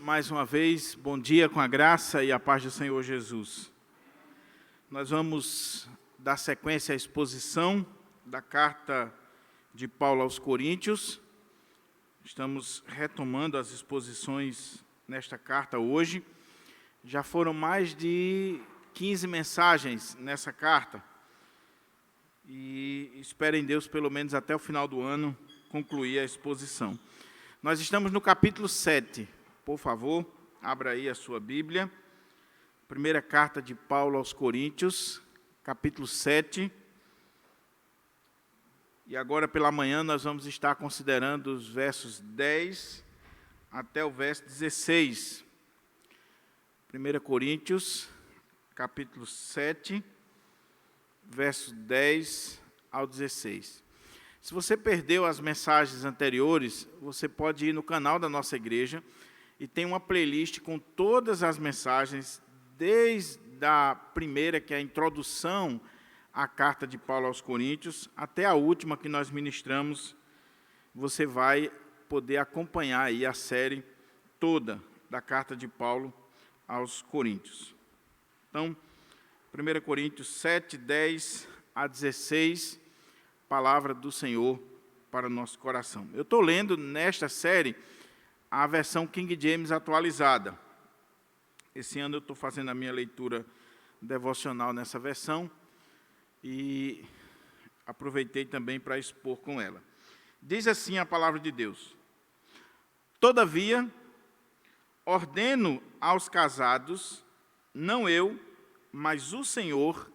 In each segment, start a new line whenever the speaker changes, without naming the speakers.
Mais uma vez, bom dia com a graça e a paz do Senhor Jesus. Nós vamos dar sequência à exposição da carta de Paulo aos Coríntios. Estamos retomando as exposições nesta carta hoje. Já foram mais de 15 mensagens nessa carta. E espero em Deus, pelo menos até o final do ano, concluir a exposição. Nós estamos no capítulo 7. Por favor, abra aí a sua Bíblia. Primeira carta de Paulo aos Coríntios, capítulo 7. E agora pela manhã nós vamos estar considerando os versos 10 até o verso 16. 1 Coríntios, capítulo 7, versos 10 ao 16. Se você perdeu as mensagens anteriores, você pode ir no canal da nossa igreja e tem uma playlist com todas as mensagens, desde a primeira, que é a introdução à carta de Paulo aos Coríntios, até a última que nós ministramos. Você vai poder acompanhar aí a série toda da carta de Paulo aos Coríntios. Então, 1 Coríntios 7, 10 a 16, palavra do Senhor para o nosso coração. Eu estou lendo nesta série a versão King James atualizada. Esse ano eu estou fazendo a minha leitura devocional nessa versão e aproveitei também para expor com ela. Diz assim a palavra de Deus: Todavia, ordeno aos casados, não eu, mas o Senhor,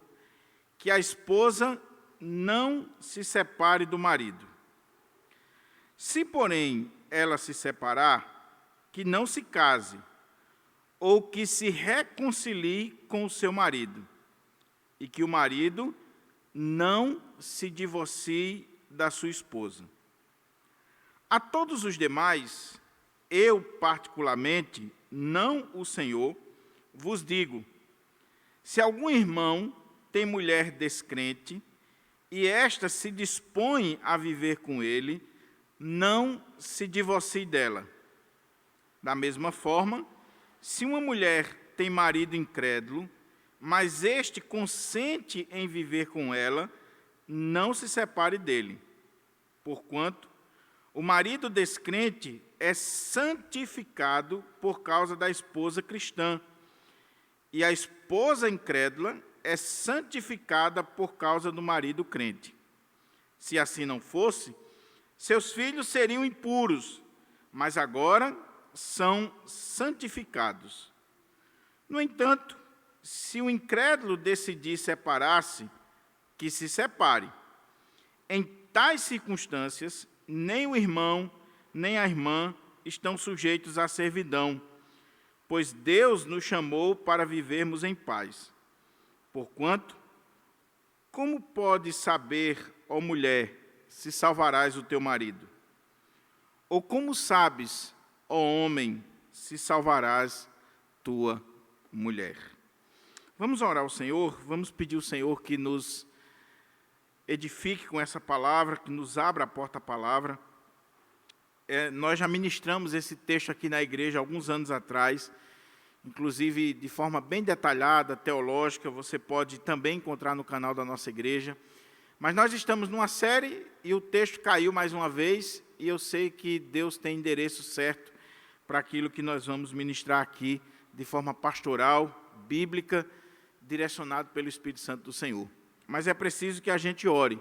que a esposa não se separe do marido. Se, porém, ela se separar, que não se case, ou que se reconcilie com o seu marido, e que o marido não se divorcie da sua esposa. A todos os demais, eu particularmente, não o Senhor, vos digo: se algum irmão tem mulher descrente, e esta se dispõe a viver com ele, não se divorcie dela. Da mesma forma, se uma mulher tem marido incrédulo, mas este consente em viver com ela, não se separe dele. Porquanto, o marido descrente é santificado por causa da esposa cristã, e a esposa incrédula é santificada por causa do marido crente. Se assim não fosse, seus filhos seriam impuros, mas agora são santificados. No entanto, se o incrédulo decidir separar-se, que se separe. Em tais circunstâncias, nem o irmão, nem a irmã estão sujeitos à servidão, pois Deus nos chamou para vivermos em paz. Porquanto, como podes saber, ó mulher, se salvarás o teu marido? Ou como sabes, ó homem, se salvarás tua mulher? Vamos orar ao Senhor, vamos pedir ao Senhor que nos edifique com essa palavra, que nos abra a porta à palavra. Nós já ministramos esse texto aqui na igreja alguns anos atrás, inclusive de forma bem detalhada, teológica. Você pode também encontrar no canal da nossa igreja. Mas nós estamos numa série e o texto caiu mais uma vez, e eu sei que Deus tem endereço certo para aquilo que nós vamos ministrar aqui, de forma pastoral, bíblica, direcionado pelo Espírito Santo do Senhor. Mas é preciso que a gente ore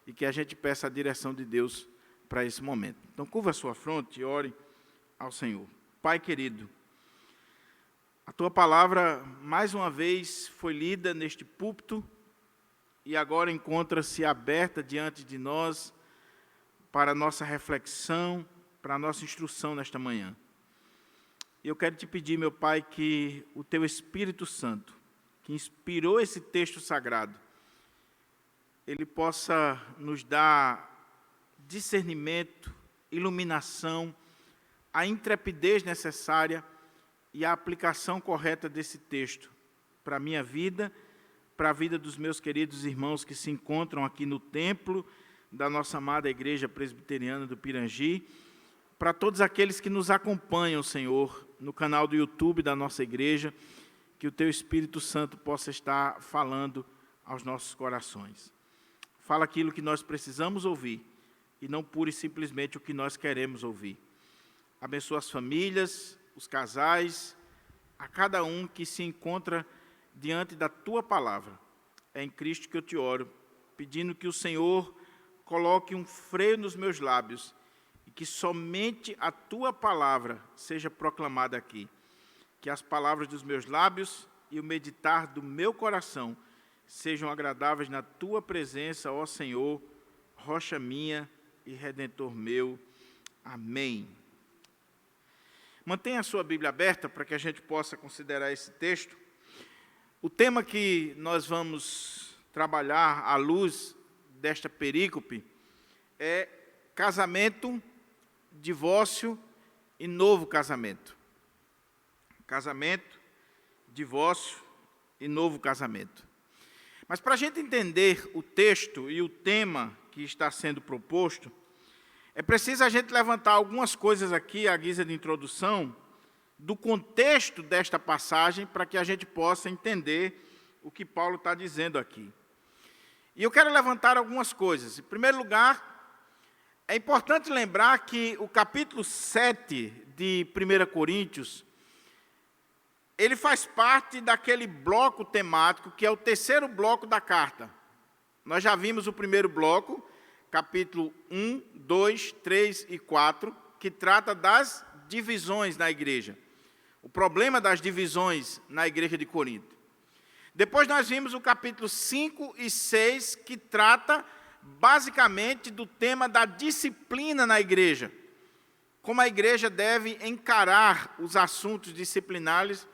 e que a gente peça a direção de Deus para esse momento. Então, curva a sua fronte e ore ao Senhor. Pai querido, a Tua palavra, mais uma vez, foi lida neste púlpito, e agora encontra-se aberta diante de nós para a nossa reflexão, para a nossa instrução nesta manhã. E eu quero te pedir, meu Pai, que o Teu Espírito Santo, que inspirou esse texto sagrado, ele possa nos dar discernimento, iluminação, a intrepidez necessária e a aplicação correta desse texto para a minha vida, para a vida dos meus queridos irmãos que se encontram aqui no templo da nossa amada Igreja Presbiteriana do Pirangi, para todos aqueles que nos acompanham, Senhor, no canal do YouTube da nossa igreja, que o Teu Espírito Santo possa estar falando aos nossos corações. Fala aquilo que nós precisamos ouvir, e não pura e simplesmente o que nós queremos ouvir. Abençoa as famílias, os casais, a cada um que se encontra diante da Tua palavra. É em Cristo que eu te oro, pedindo que o Senhor coloque um freio nos meus lábios e que somente a Tua palavra seja proclamada aqui. Que as palavras dos meus lábios e o meditar do meu coração sejam agradáveis na Tua presença, ó Senhor, rocha minha e Redentor meu. Amém. Mantenha a sua Bíblia aberta para que a gente possa considerar esse texto. O tema que nós vamos trabalhar à luz desta perícope é casamento, divórcio e novo casamento. Casamento, divórcio e novo casamento. Mas para a gente entender o texto e o tema que está sendo proposto, é preciso a gente levantar algumas coisas aqui, à guisa de introdução, do contexto desta passagem, para que a gente possa entender o que Paulo está dizendo aqui. E eu quero levantar algumas coisas. Em primeiro lugar, é importante lembrar que o capítulo 7 de 1 Coríntios, ele faz parte daquele bloco temático, que é o terceiro bloco da carta. Nós já vimos o primeiro bloco, capítulo 1, 2, 3 e 4, que trata das divisões na igreja. O problema das divisões na igreja de Corinto. Depois nós vimos o capítulo 5 e 6, que trata basicamente do tema da disciplina na igreja. Como a igreja deve encarar os assuntos disciplinares,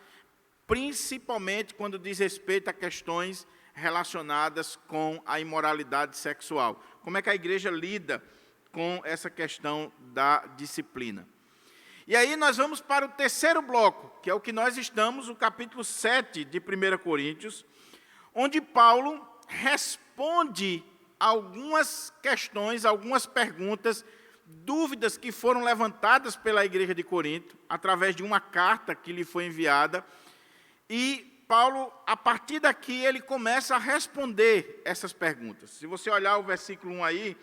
principalmente quando diz respeito a questões relacionadas com a imoralidade sexual. Como é que a igreja lida com essa questão da disciplina? E aí nós vamos para o terceiro bloco, que é o que nós estamos, o capítulo 7 de 1 Coríntios, onde Paulo responde algumas questões, algumas perguntas, dúvidas que foram levantadas pela igreja de Corinto, através de uma carta que lhe foi enviada, e Paulo, a partir daqui, ele começa a responder essas perguntas. Se você olhar o versículo 1 aí,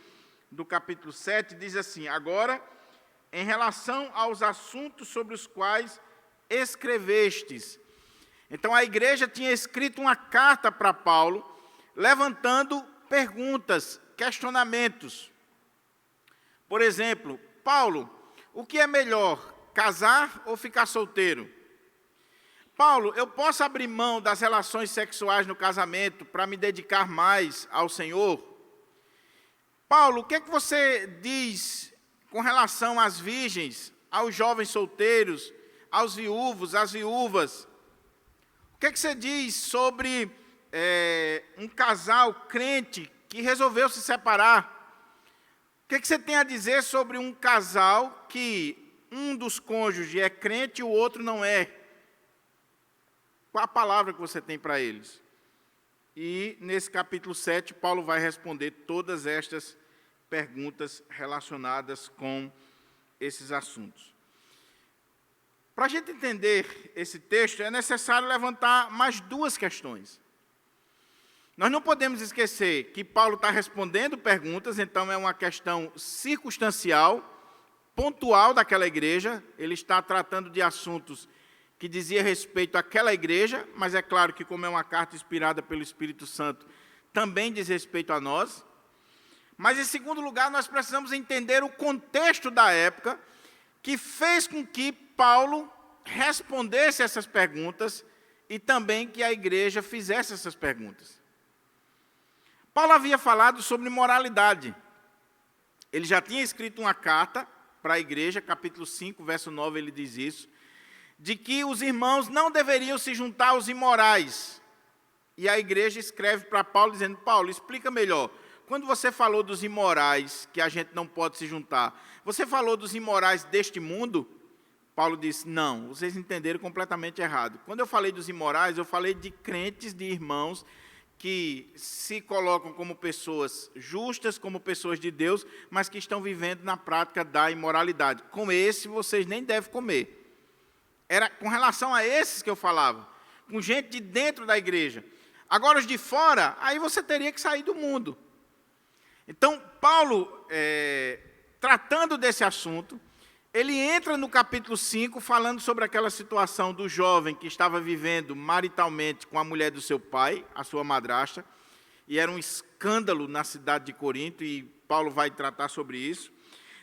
do capítulo 7, diz assim: agora, em relação aos assuntos sobre os quais escrevestes. Então, a igreja tinha escrito uma carta para Paulo, levantando perguntas, questionamentos. Por exemplo, Paulo, o que é melhor, casar ou ficar solteiro? Paulo, eu posso abrir mão das relações sexuais no casamento para me dedicar mais ao Senhor? Paulo, o que é que você diz com relação às virgens, aos jovens solteiros, aos viúvos, às viúvas? O que é que você diz sobre um casal crente que resolveu se separar? O que é que você tem a dizer sobre um casal que um dos cônjuges é crente e o outro não é? Qual a palavra que você tem para eles? E nesse capítulo 7, Paulo vai responder todas estas perguntas relacionadas com esses assuntos. Para a gente entender esse texto, é necessário levantar mais duas questões. Nós não podemos esquecer que Paulo está respondendo perguntas, então é uma questão circunstancial, pontual daquela igreja. Ele está tratando de assuntos que dizia respeito àquela igreja, mas é claro que, como é uma carta inspirada pelo Espírito Santo, também diz respeito a nós. Mas, em segundo lugar, nós precisamos entender o contexto da época que fez com que Paulo respondesse essas perguntas e também que a igreja fizesse essas perguntas. Paulo havia falado sobre moralidade. Ele já tinha escrito uma carta para a igreja, capítulo 5, verso 9, ele diz isso, de que os irmãos não deveriam se juntar aos imorais. E a igreja escreve para Paulo, dizendo: Paulo, explica melhor. Quando você falou dos imorais, que a gente não pode se juntar, você falou dos imorais deste mundo? Paulo disse: não, vocês entenderam completamente errado. Quando eu falei dos imorais, eu falei de crentes, de irmãos, que se colocam como pessoas justas, como pessoas de Deus, mas que estão vivendo na prática da imoralidade. Com esse, vocês nem devem comer. Era com relação a esses que eu falava, com gente de dentro da igreja. Agora, os de fora, aí você teria que sair do mundo. Então, Paulo, tratando desse assunto, ele entra no capítulo 5, falando sobre aquela situação do jovem que estava vivendo maritalmente com a mulher do seu pai, a sua madrasta, e era um escândalo na cidade de Corinto, e Paulo vai tratar sobre isso.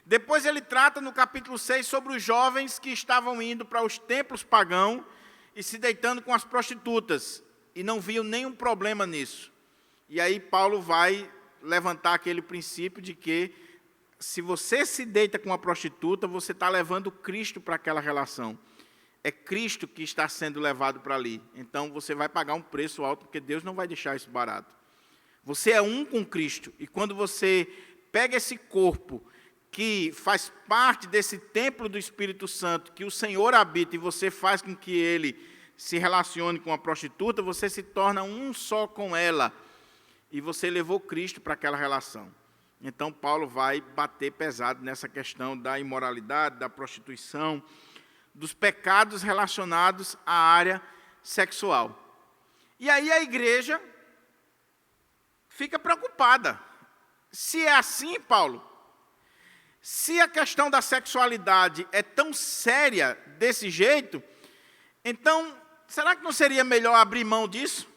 Depois ele trata no capítulo 6 sobre os jovens que estavam indo para os templos pagãos e se deitando com as prostitutas, e não viam nenhum problema nisso. E aí Paulo vai levantar aquele princípio de que se você se deita com uma prostituta, você está levando Cristo para aquela relação. É Cristo que está sendo levado para ali. Então, você vai pagar um preço alto, porque Deus não vai deixar isso barato. Você é um com Cristo. E quando você pega esse corpo, que faz parte desse templo do Espírito Santo, que o Senhor habita, e você faz com que ele se relacione com a prostituta, você se torna um só com ela. E você levou Cristo para aquela relação. Então, Paulo vai bater pesado nessa questão da imoralidade, da prostituição, dos pecados relacionados à área sexual. E aí a igreja fica preocupada. Se é assim, Paulo, se a questão da sexualidade é tão séria desse jeito, então, será que não seria melhor abrir mão disso?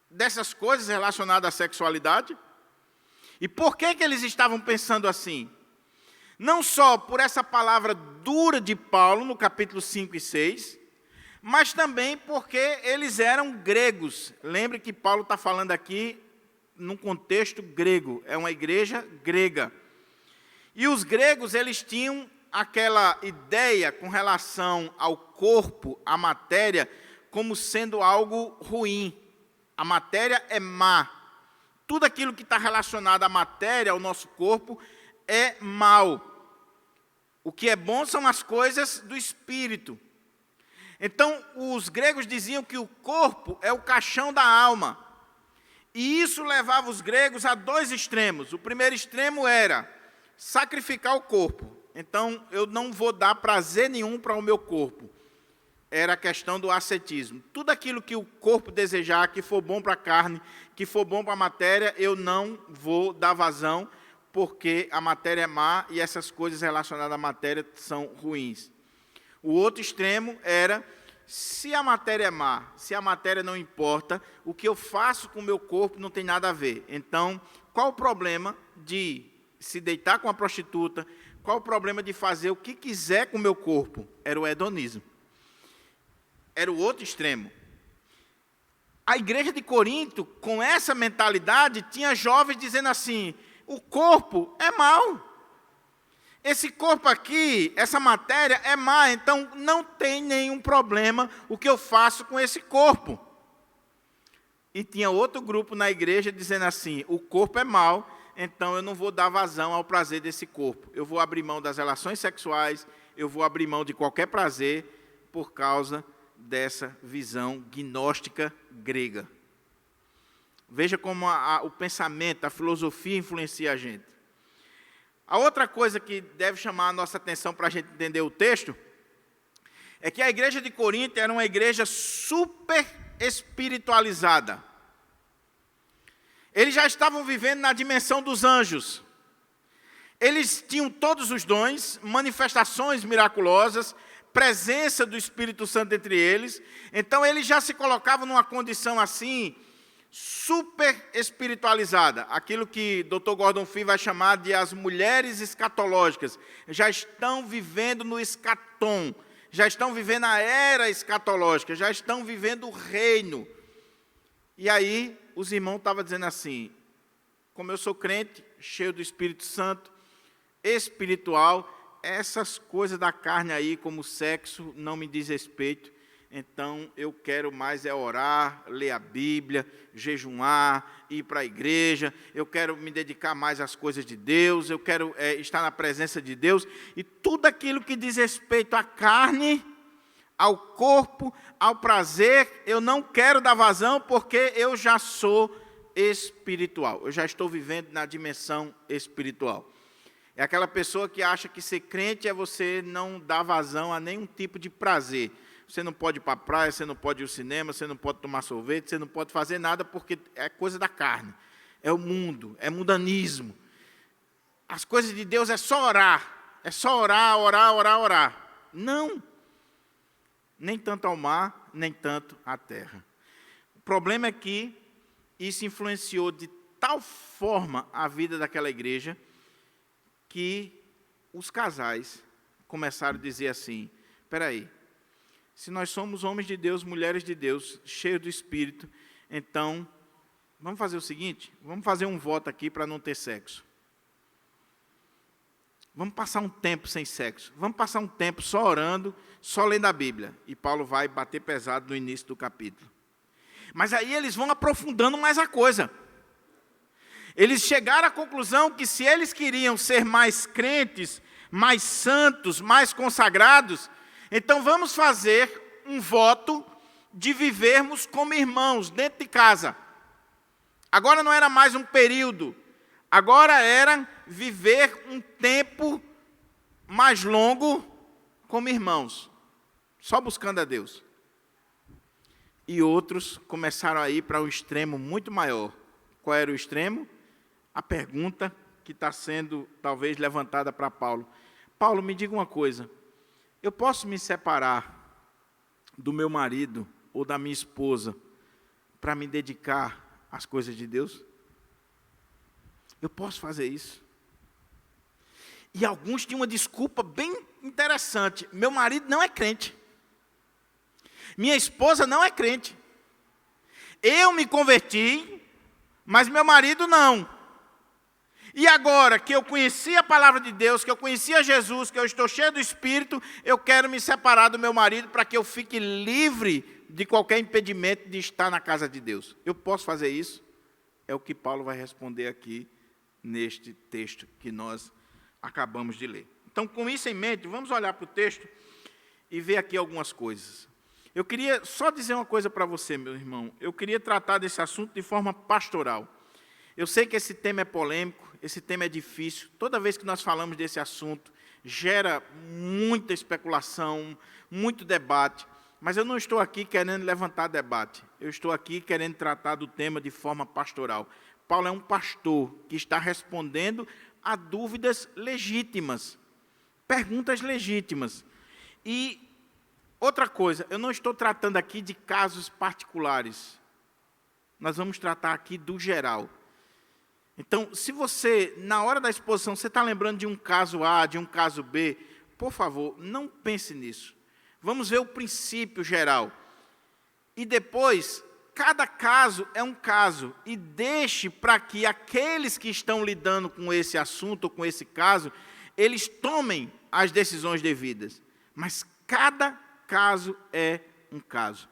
Dessas coisas relacionadas à sexualidade? E por que eles estavam pensando assim? Não só por essa palavra dura de Paulo, no capítulo 5 e 6, mas também porque eles eram gregos. Lembre que Paulo está falando aqui num contexto grego, é uma igreja grega. E os gregos, eles tinham aquela ideia com relação ao corpo, à matéria, como sendo algo ruim. A matéria é má. Tudo aquilo que está relacionado à matéria, ao nosso corpo, é mal. O que é bom são as coisas do espírito. Então, os gregos diziam que o corpo é o caixão da alma. E isso levava os gregos a dois extremos. O primeiro extremo era sacrificar o corpo. Então, eu não vou dar prazer nenhum para o meu corpo. Era a questão do ascetismo. Tudo aquilo que o corpo desejar, que for bom para a carne, que for bom para a matéria, eu não vou dar vazão, porque a matéria é má e essas coisas relacionadas à matéria são ruins. O outro extremo era, se a matéria é má, se a matéria não importa, o que eu faço com o meu corpo não tem nada a ver. Então, qual o problema de se deitar com a prostituta? Qual o problema de fazer o que quiser com o meu corpo? Era o hedonismo. Era o outro extremo. A igreja de Corinto, com essa mentalidade, tinha jovens dizendo assim, o corpo é mau. Esse corpo aqui, essa matéria é má, então não tem nenhum problema o que eu faço com esse corpo. E tinha outro grupo na igreja dizendo assim, o corpo é mau, então eu não vou dar vazão ao prazer desse corpo. Eu vou abrir mão das relações sexuais, eu vou abrir mão de qualquer prazer por causa dessa visão gnóstica grega. Veja como o pensamento, a filosofia influencia a gente. A outra coisa que deve chamar a nossa atenção para a gente entender o texto, é que a igreja de Corinto era uma igreja super espiritualizada. Eles já estavam vivendo na dimensão dos anjos. Eles tinham todos os dons, manifestações miraculosas, presença do Espírito Santo entre eles. Então, eles já se colocavam numa condição assim, super espiritualizada. Aquilo que Dr. Gordon Fee vai chamar de as mulheres escatológicas. Já estão vivendo no escatom. Já estão vivendo a era escatológica. Já estão vivendo o reino. E aí, os irmãos estavam dizendo assim, como eu sou crente, cheio do Espírito Santo, espiritual, essas coisas da carne aí, como sexo, não me diz respeito. Então, eu quero mais é orar, ler a Bíblia, jejuar, ir para a igreja. Eu quero me dedicar mais às coisas de Deus. Eu quero estar na presença de Deus. E tudo aquilo que diz respeito à carne, ao corpo, ao prazer, eu não quero dar vazão, porque eu já sou espiritual. Eu já estou vivendo na dimensão espiritual. É aquela pessoa que acha que ser crente é você não dar vazão a nenhum tipo de prazer. Você não pode ir para a praia, você não pode ir ao cinema, você não pode tomar sorvete, você não pode fazer nada porque é coisa da carne. É o mundo, é mundanismo. As coisas de Deus é só orar. É só orar, orar, orar, orar. Não. Nem tanto ao mar, nem tanto à terra. O problema é que isso influenciou de tal forma a vida daquela igreja que os casais começaram a dizer assim, espera aí, se nós somos homens de Deus, mulheres de Deus, cheios do Espírito, então, vamos fazer o seguinte, vamos fazer um voto aqui para não ter sexo. Vamos passar um tempo sem sexo, vamos passar um tempo só orando, só lendo a Bíblia. E Paulo vai bater pesado no início do capítulo. Mas aí eles vão aprofundando mais a coisa. Eles chegaram à conclusão que se eles queriam ser mais crentes, mais santos, mais consagrados, então vamos fazer um voto de vivermos como irmãos dentro de casa. Agora não era mais um período, agora era viver um tempo mais longo como irmãos, só buscando a Deus. E outros começaram a ir para um extremo muito maior. Qual era o extremo? A pergunta que está sendo, talvez, levantada para Paulo. Paulo, me diga uma coisa. Eu posso me separar do meu marido ou da minha esposa para me dedicar às coisas de Deus? Eu posso fazer isso? E alguns tinham uma desculpa bem interessante. Meu marido não é crente. Minha esposa não é crente. Eu me converti, mas meu marido não. E agora que eu conheci a palavra de Deus, que eu conheci a Jesus, que eu estou cheio do Espírito, eu quero me separar do meu marido para que eu fique livre de qualquer impedimento de estar na casa de Deus. Eu posso fazer isso? É o que Paulo vai responder aqui neste texto que nós acabamos de ler. Então, com isso em mente, vamos olhar para o texto e ver aqui algumas coisas. Eu queria só dizer uma coisa para você, meu irmão. Eu queria tratar desse assunto de forma pastoral. Eu sei que esse tema é polêmico, esse tema é difícil. Toda vez que nós falamos desse assunto, gera muita especulação, muito debate. Mas eu não estou aqui querendo levantar debate. Eu estou aqui querendo tratar do tema de forma pastoral. Paulo é um pastor que está respondendo a dúvidas legítimas, perguntas legítimas. E outra coisa, eu não estou tratando aqui de casos particulares. Nós vamos tratar aqui do geral. Então, se você, na hora da exposição, você está lembrando de um caso A, de um caso B, por favor, não pense nisso. Vamos ver o princípio geral. E depois, cada caso é um caso. E deixe para que aqueles que estão lidando com esse assunto, ou com esse caso, eles tomem as decisões devidas. Mas cada caso é um caso.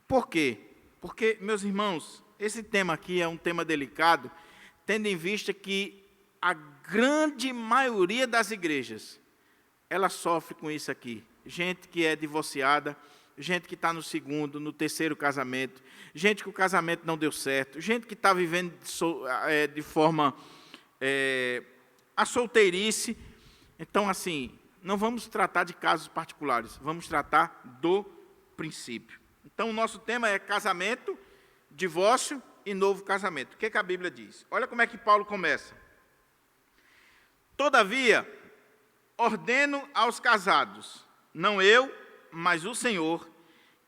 Por quê? Porque, meus irmãos, esse tema aqui é um tema delicado, tendo em vista que a grande maioria das igrejas, ela sofre com isso aqui. Gente que é divorciada, gente que está no segundo, no terceiro casamento, gente que o casamento não deu certo, gente que está vivendo de forma a solteirice. Então, assim, não vamos tratar de casos particulares, vamos tratar do princípio. Então, o nosso tema é casamento, divórcio e novo casamento. O que a Bíblia diz? Olha como é que Paulo começa. Todavia, ordeno aos casados, não eu, mas o Senhor,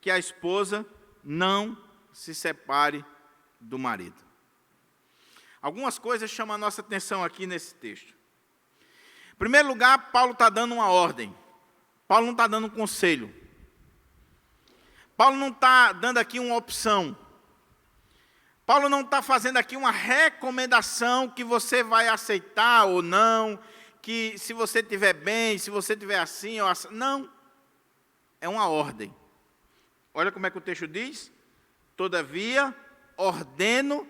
que a esposa não se separe do marido. Algumas coisas chamam a nossa atenção aqui nesse texto. Em primeiro lugar, Paulo está dando uma ordem. Paulo não está dando um conselho. Paulo não está dando aqui uma opção. Paulo não está fazendo aqui uma recomendação que você vai aceitar ou não, que se você estiver bem, se você estiver assim ou assim. Não. É uma ordem. Olha como é que o texto diz. Todavia, ordeno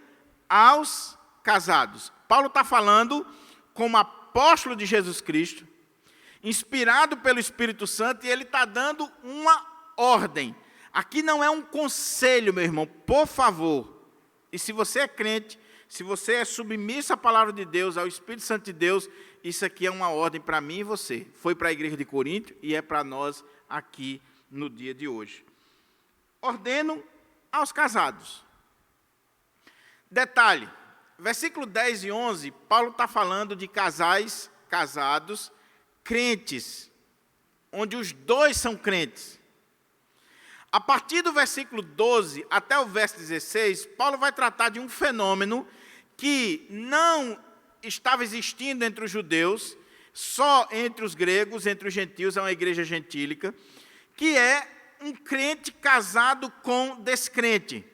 aos casados. Paulo está falando como apóstolo de Jesus Cristo, inspirado pelo Espírito Santo, e ele está dando uma ordem. Aqui não é um conselho, meu irmão, por favor. E se você é crente, se você é submisso à palavra de Deus, ao Espírito Santo de Deus, isso aqui é uma ordem para mim e você. Foi para a igreja de Corinto e é para nós aqui no dia de hoje. Ordeno aos casados. Detalhe, versículo 10 e 11, Paulo está falando de casais casados, crentes, onde os dois são crentes. A partir do versículo 12 até o verso 16, Paulo vai tratar de um fenômeno que não estava existindo entre os judeus, só entre os gregos, entre os gentios, é uma igreja gentílica, que é um crente casado com descrente.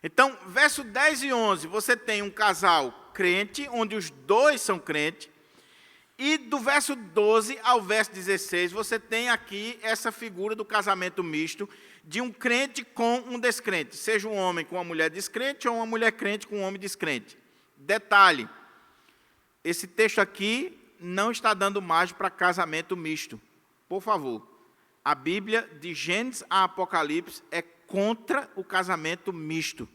Então, verso 10 e 11, você tem um casal crente, onde os dois são crentes, e do verso 12 ao verso 16, você tem aqui essa figura do casamento misto, de um crente com um descrente, seja um homem com uma mulher descrente ou uma mulher crente com um homem descrente. Detalhe, esse texto aqui não está dando margem para casamento misto. Por favor, a Bíblia, de Gênesis a Apocalipse, é contra o casamento misto.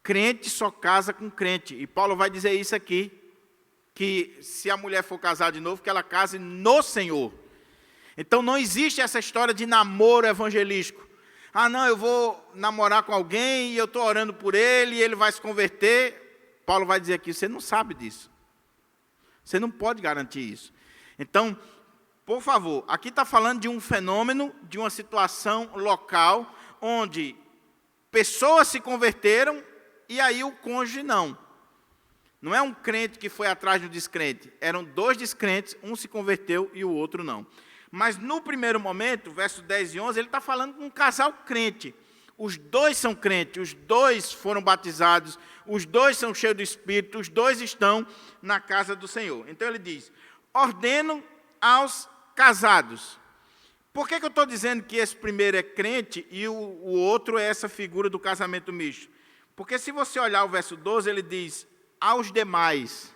Crente só casa com crente, e Paulo vai dizer isso aqui, que se a mulher for casar de novo, que ela case no Senhor. Então não existe essa história de namoro evangelístico. Ah, não, eu vou namorar com alguém e eu estou orando por ele e ele vai se converter. Paulo vai dizer aqui, você não sabe disso. Você não pode garantir isso. Então, por favor, aqui está falando de um fenômeno, de uma situação local, onde pessoas se converteram e aí o cônjuge não. Não é um crente que foi atrás do descrente. Eram dois descrentes, um se converteu e o outro não. Mas no primeiro momento, versos 10 e 11, ele está falando de um casal crente. Os dois são crentes, os dois foram batizados, os dois são cheios do Espírito, os dois estão na casa do Senhor. Então ele diz, ordeno aos casados. Por que eu estou dizendo que esse primeiro é crente e o outro é essa figura do casamento misto? Porque se você olhar o verso 12, ele diz, aos demais,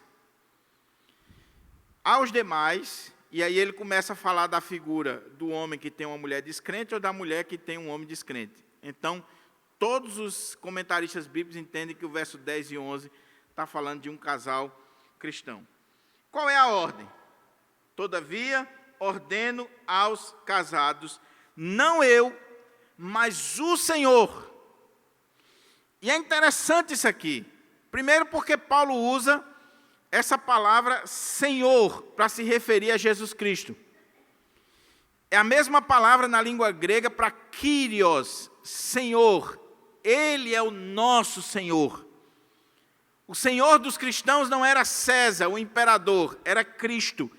e aí ele começa a falar da figura do homem que tem uma mulher descrente ou da mulher que tem um homem descrente. Então, todos os comentaristas bíblicos entendem que o verso 10 e 11 está falando de um casal cristão. Qual é a ordem? Todavia, ordeno aos casados, não eu, mas o Senhor. E é interessante isso aqui. Primeiro porque Paulo usa essa palavra Senhor para se referir a Jesus Cristo. É a mesma palavra na língua grega para Kyrios, Senhor. Ele é o nosso Senhor. O Senhor dos cristãos não era César, o imperador, era Cristo.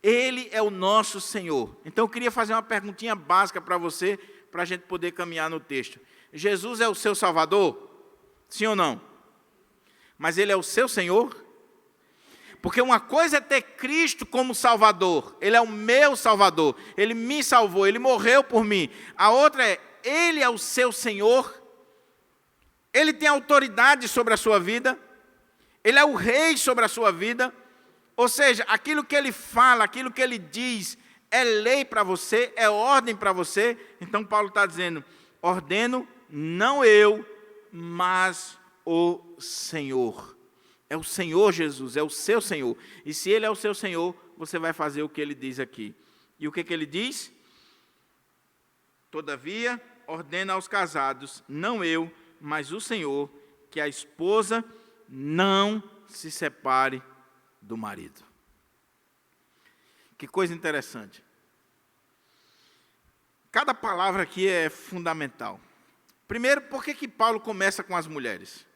Ele é o nosso Senhor. Então eu queria fazer uma perguntinha básica para você, para a gente poder caminhar no texto. Jesus é o seu Salvador? Sim ou não? Mas Ele é o seu Senhor? Porque uma coisa é ter Cristo como Salvador. Ele é o meu Salvador. Ele me salvou, Ele morreu por mim. A outra é, Ele é o seu Senhor? Ele tem autoridade sobre a sua vida? Ele é o rei sobre a sua vida? Ou seja, aquilo que Ele fala, aquilo que Ele diz, é lei para você, é ordem para você. Então Paulo está dizendo, ordeno, não eu, mas o Senhor. É o Senhor Jesus, é o seu Senhor. E se Ele é o seu Senhor, você vai fazer o que Ele diz aqui. E o que Ele diz? Todavia, ordena aos casados, não eu, mas o Senhor, que a esposa não se separe do marido. Que coisa interessante. Cada palavra aqui é fundamental. Primeiro, por que Paulo começa com as mulheres?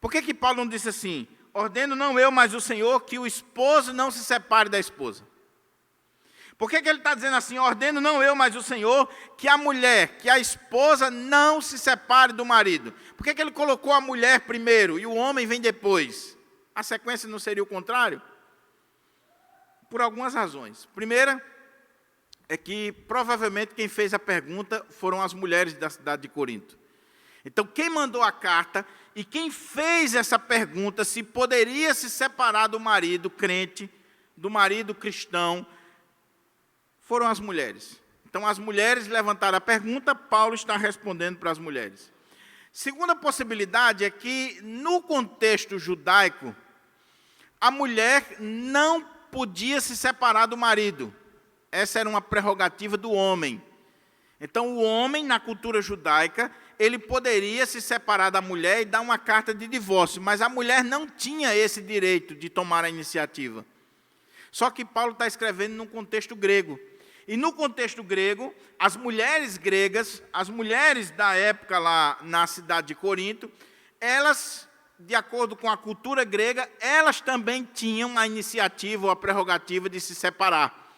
Por que Paulo não disse assim, ordeno não eu, mas o Senhor, que o esposo não se separe da esposa? Por que ele está dizendo assim, ordeno não eu, mas o Senhor, que a mulher, que a esposa não se separe do marido? Por que ele colocou a mulher primeiro e o homem vem depois? A sequência não seria o contrário? Por algumas razões. Primeira, é que provavelmente quem fez a pergunta foram as mulheres da cidade de Corinto. Então, quem mandou a carta e quem fez essa pergunta, se poderia se separar do marido crente, do marido cristão, foram as mulheres. Então, as mulheres levantaram a pergunta, Paulo está respondendo para as mulheres. Segunda possibilidade é que, no contexto judaico, a mulher não podia se separar do marido. Essa era uma prerrogativa do homem. Então, o homem, na cultura judaica, ele poderia se separar da mulher e dar uma carta de divórcio, mas a mulher não tinha esse direito de tomar a iniciativa. Só que Paulo está escrevendo num contexto grego. E no contexto grego, as mulheres gregas, as mulheres da época lá na cidade de Corinto, elas, de acordo com a cultura grega, elas também tinham a iniciativa ou a prerrogativa de se separar.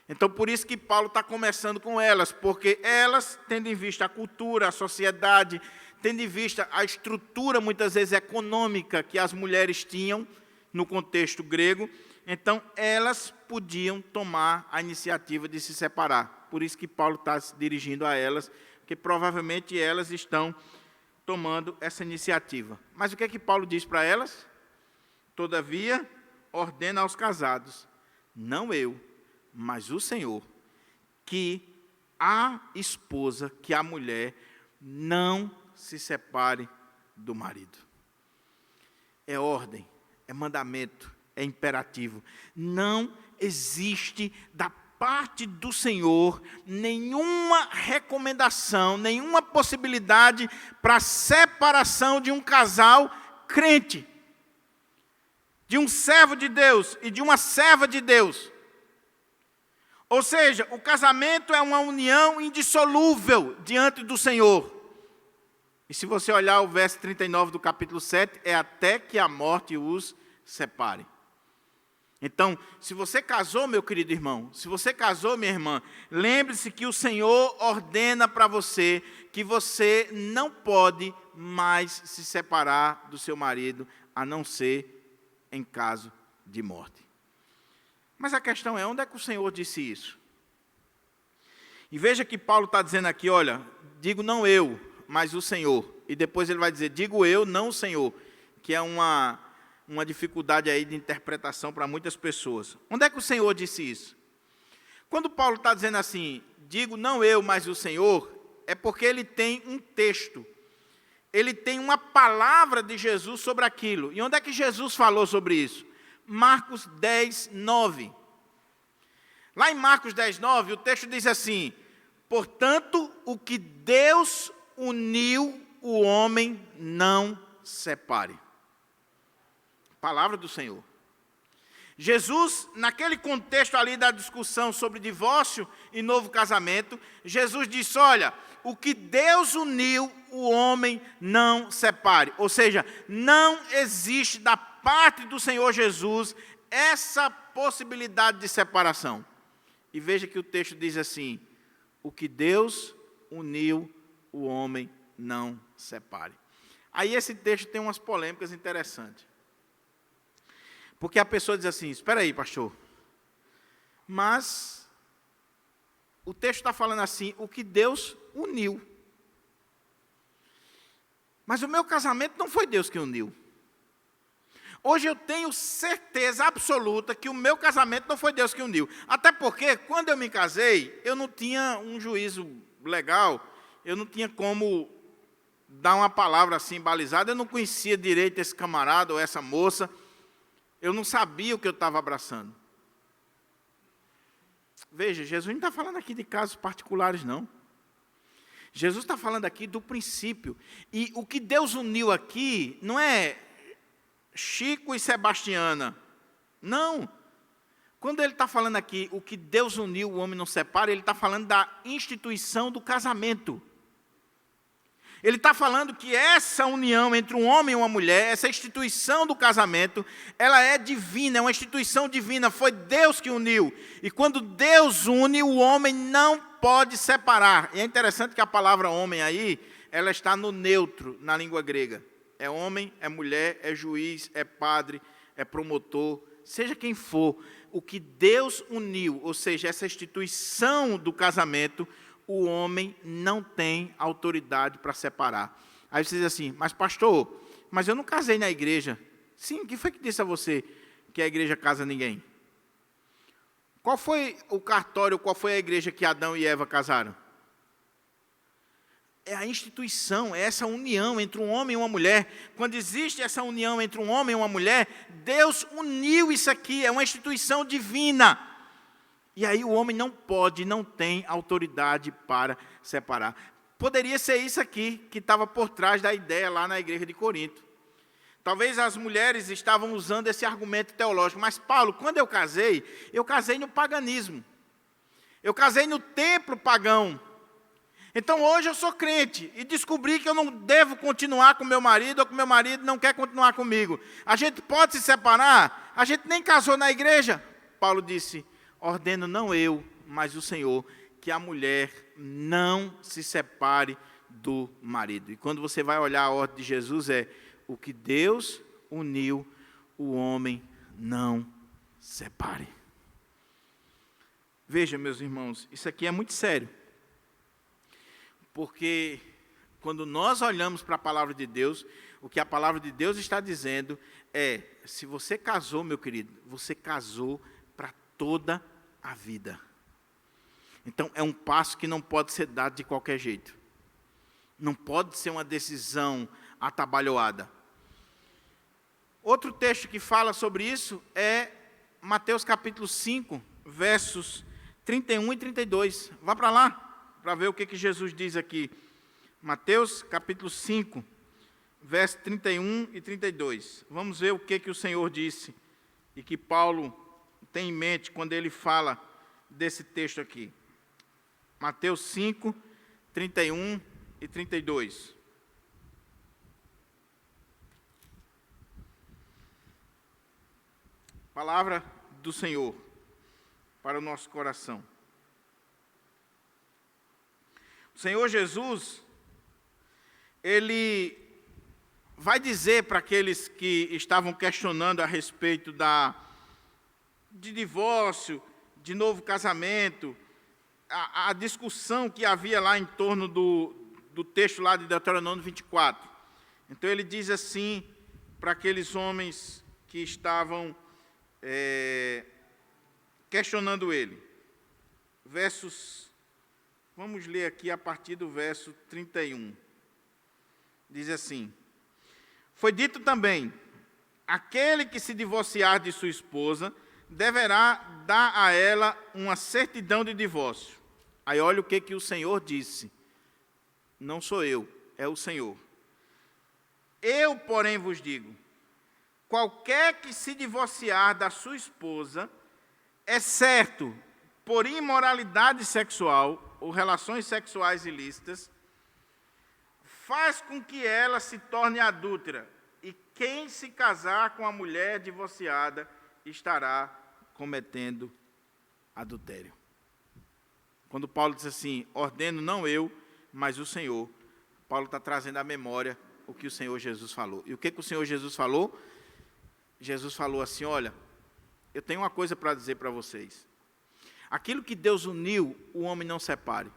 Então, por isso que Paulo está começando com elas, porque elas, tendo em vista a cultura, a sociedade, tendo em vista a estrutura, muitas vezes, econômica que as mulheres tinham no contexto grego, então, elas podiam tomar a iniciativa de se separar. Por isso que Paulo está se dirigindo a elas, porque provavelmente elas estão tomando essa iniciativa. Mas o que é que Paulo diz para elas? Todavia, ordena aos casados, não eu, mas o Senhor, que a esposa, que a mulher, não se separe do marido. É ordem, é mandamento, é imperativo. Não existe da parte do Senhor nenhuma recomendação, nenhuma possibilidade para a separação de um casal crente, de um servo de Deus e de uma serva de Deus. Ou seja, o casamento é uma união indissolúvel diante do Senhor. E se você olhar o verso 39 do capítulo 7, é até que a morte os separe. Então, se você casou, meu querido irmão, se você casou, minha irmã, lembre-se que o Senhor ordena para você que você não pode mais se separar do seu marido, a não ser em caso de morte. Mas a questão é, onde é que o Senhor disse isso? E veja que Paulo está dizendo aqui, olha, digo não eu, mas o Senhor. E depois ele vai dizer, digo eu, não o Senhor, que é uma dificuldade aí de interpretação para muitas pessoas. Onde é que o Senhor disse isso? Quando Paulo está dizendo assim, digo não eu, mas o Senhor, é porque ele tem um texto, ele tem uma palavra de Jesus sobre aquilo. E onde é que Jesus falou sobre isso? Marcos 10, 9. Lá em Marcos 10, 9, o texto diz assim, portanto, o que Deus uniu, o homem não separe. Palavra do Senhor. Jesus, naquele contexto ali da discussão sobre divórcio e novo casamento, Jesus disse, olha, o que Deus uniu, o homem não separe. Ou seja, não existe da parte do Senhor Jesus essa possibilidade de separação. E veja que o texto diz assim, o que Deus uniu, o homem não separe. Aí esse texto tem umas polêmicas interessantes. Porque a pessoa diz assim, espera aí, pastor, mas o texto está falando assim, o que Deus uniu. Mas o meu casamento não foi Deus que uniu. Hoje eu tenho certeza absoluta que o meu casamento não foi Deus que uniu. Até porque, quando eu me casei, eu não tinha um juízo legal, eu não tinha como dar uma palavra assim balizada, eu não conhecia direito esse camarada ou essa moça, eu não sabia o que eu estava abraçando. Veja, Jesus não está falando aqui de casos particulares, não. Jesus está falando aqui do princípio. E o que Deus uniu aqui não é Chico e Sebastiana. Não. Quando ele está falando aqui, o que Deus uniu, o homem não separa, ele está falando da instituição do casamento. Ele está falando que essa união entre um homem e uma mulher, essa instituição do casamento, ela é divina, é uma instituição divina, foi Deus que uniu. E quando Deus une, o homem não pode separar. E é interessante que a palavra homem aí, ela está no neutro, na língua grega. É homem, é mulher, é juiz, é padre, é promotor, seja quem for. O que Deus uniu, ou seja, essa instituição do casamento, o homem não tem autoridade para separar. Aí você diz assim, mas pastor, mas eu não casei na igreja. Sim, quem foi que disse a você que a igreja casa ninguém? Qual foi o cartório, qual foi a igreja que Adão e Eva casaram? é a instituição, é essa união entre um homem e uma mulher. Quando existe essa união entre um homem e uma mulher, Deus uniu isso aqui, é uma instituição divina. E aí o homem não pode, não tem autoridade para separar. Poderia ser isso aqui que estava por trás da ideia lá na igreja de Corinto. Talvez as mulheres estavam usando esse argumento teológico, mas Paulo, quando eu casei no paganismo. Eu casei no templo pagão. Então hoje eu sou crente e descobri que eu não devo continuar com meu marido ou que meu marido não quer continuar comigo. A gente pode se separar? A gente nem casou na igreja. Paulo disse, ordeno não eu, mas o Senhor, que a mulher não se separe do marido. E quando você vai olhar a ordem de Jesus o que Deus uniu, o homem não separe. Veja, meus irmãos, isso aqui é muito sério. Porque quando nós olhamos para a palavra de Deus, o que a palavra de Deus está dizendo se você casou, meu querido, você casou para toda a vida. Então, é um passo que não pode ser dado de qualquer jeito. Não pode ser uma decisão atabalhoada. Outro texto que fala sobre isso é Mateus capítulo 5, versos 31 e 32. Vá para lá, para ver o que Jesus diz aqui. Mateus capítulo 5, versos 31 e 32. Vamos ver o que o Senhor disse e que Paulo tem em mente quando ele fala desse texto aqui. Mateus 5, 31 e 32. Palavra do Senhor para o nosso coração. O Senhor Jesus, Ele vai dizer para aqueles que estavam questionando a respeito de divórcio, de novo casamento, a discussão que havia lá em torno do texto lá de Deuteronômio 24. Então ele diz assim para aqueles homens que estavam questionando ele. Vamos ler aqui a partir do verso 31. Diz assim: foi dito também, aquele que se divorciar de sua esposa deverá dar a ela uma certidão de divórcio. Aí olha o que o Senhor disse. Não sou eu, é o Senhor. Eu, porém, vos digo, qualquer que se divorciar da sua esposa, exceto por imoralidade sexual ou relações sexuais ilícitas, faz com que ela se torne adúltera, e quem se casar com a mulher divorciada estará cometendo adultério. Quando Paulo diz assim, ordeno não eu, mas o Senhor, Paulo está trazendo à memória o que o Senhor Jesus falou. E o que o Senhor Jesus falou? Jesus falou assim, olha, eu tenho uma coisa para dizer para vocês. Aquilo que Deus uniu, o homem não separe.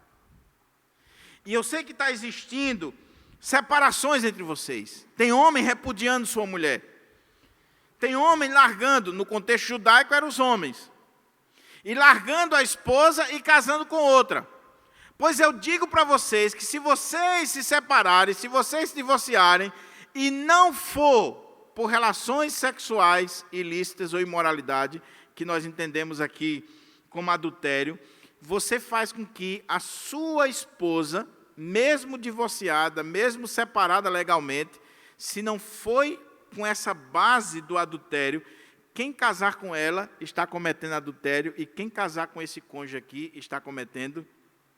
E eu sei que está existindo separações entre vocês. Tem homem repudiando sua mulher. Tem homem largando, no contexto judaico eram os homens. E largando a esposa e casando com outra. Pois eu digo para vocês que se vocês se separarem, se vocês se divorciarem, e não for por relações sexuais ilícitas ou imoralidade, que nós entendemos aqui como adultério, você faz com que a sua esposa, mesmo divorciada, mesmo separada legalmente, se não foi com essa base do adultério, quem casar com ela está cometendo adultério, e quem casar com esse cônjuge aqui está cometendo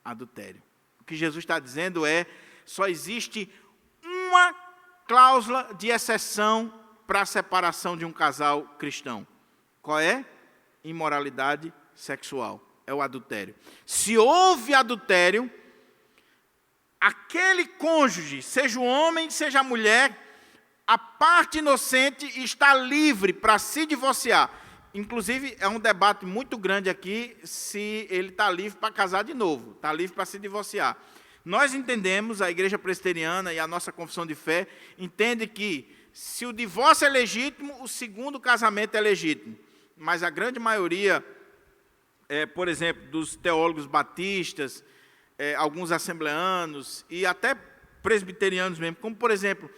adultério. O que Jesus está dizendo só existe uma cláusula de exceção para a separação de um casal cristão. Qual é? Imoralidade sexual. É o adultério. Se houve adultério, aquele cônjuge, seja o homem, seja a mulher, a parte inocente está livre para se divorciar. Inclusive, é um debate muito grande aqui se ele está livre para casar de novo, está livre para se divorciar. Nós entendemos, a Igreja Presbiteriana e a nossa confissão de fé, entende que se o divórcio é legítimo, o segundo casamento é legítimo. Mas a grande maioria, por exemplo, dos teólogos batistas, alguns assembleanos e até presbiterianos mesmo, como, por exemplo,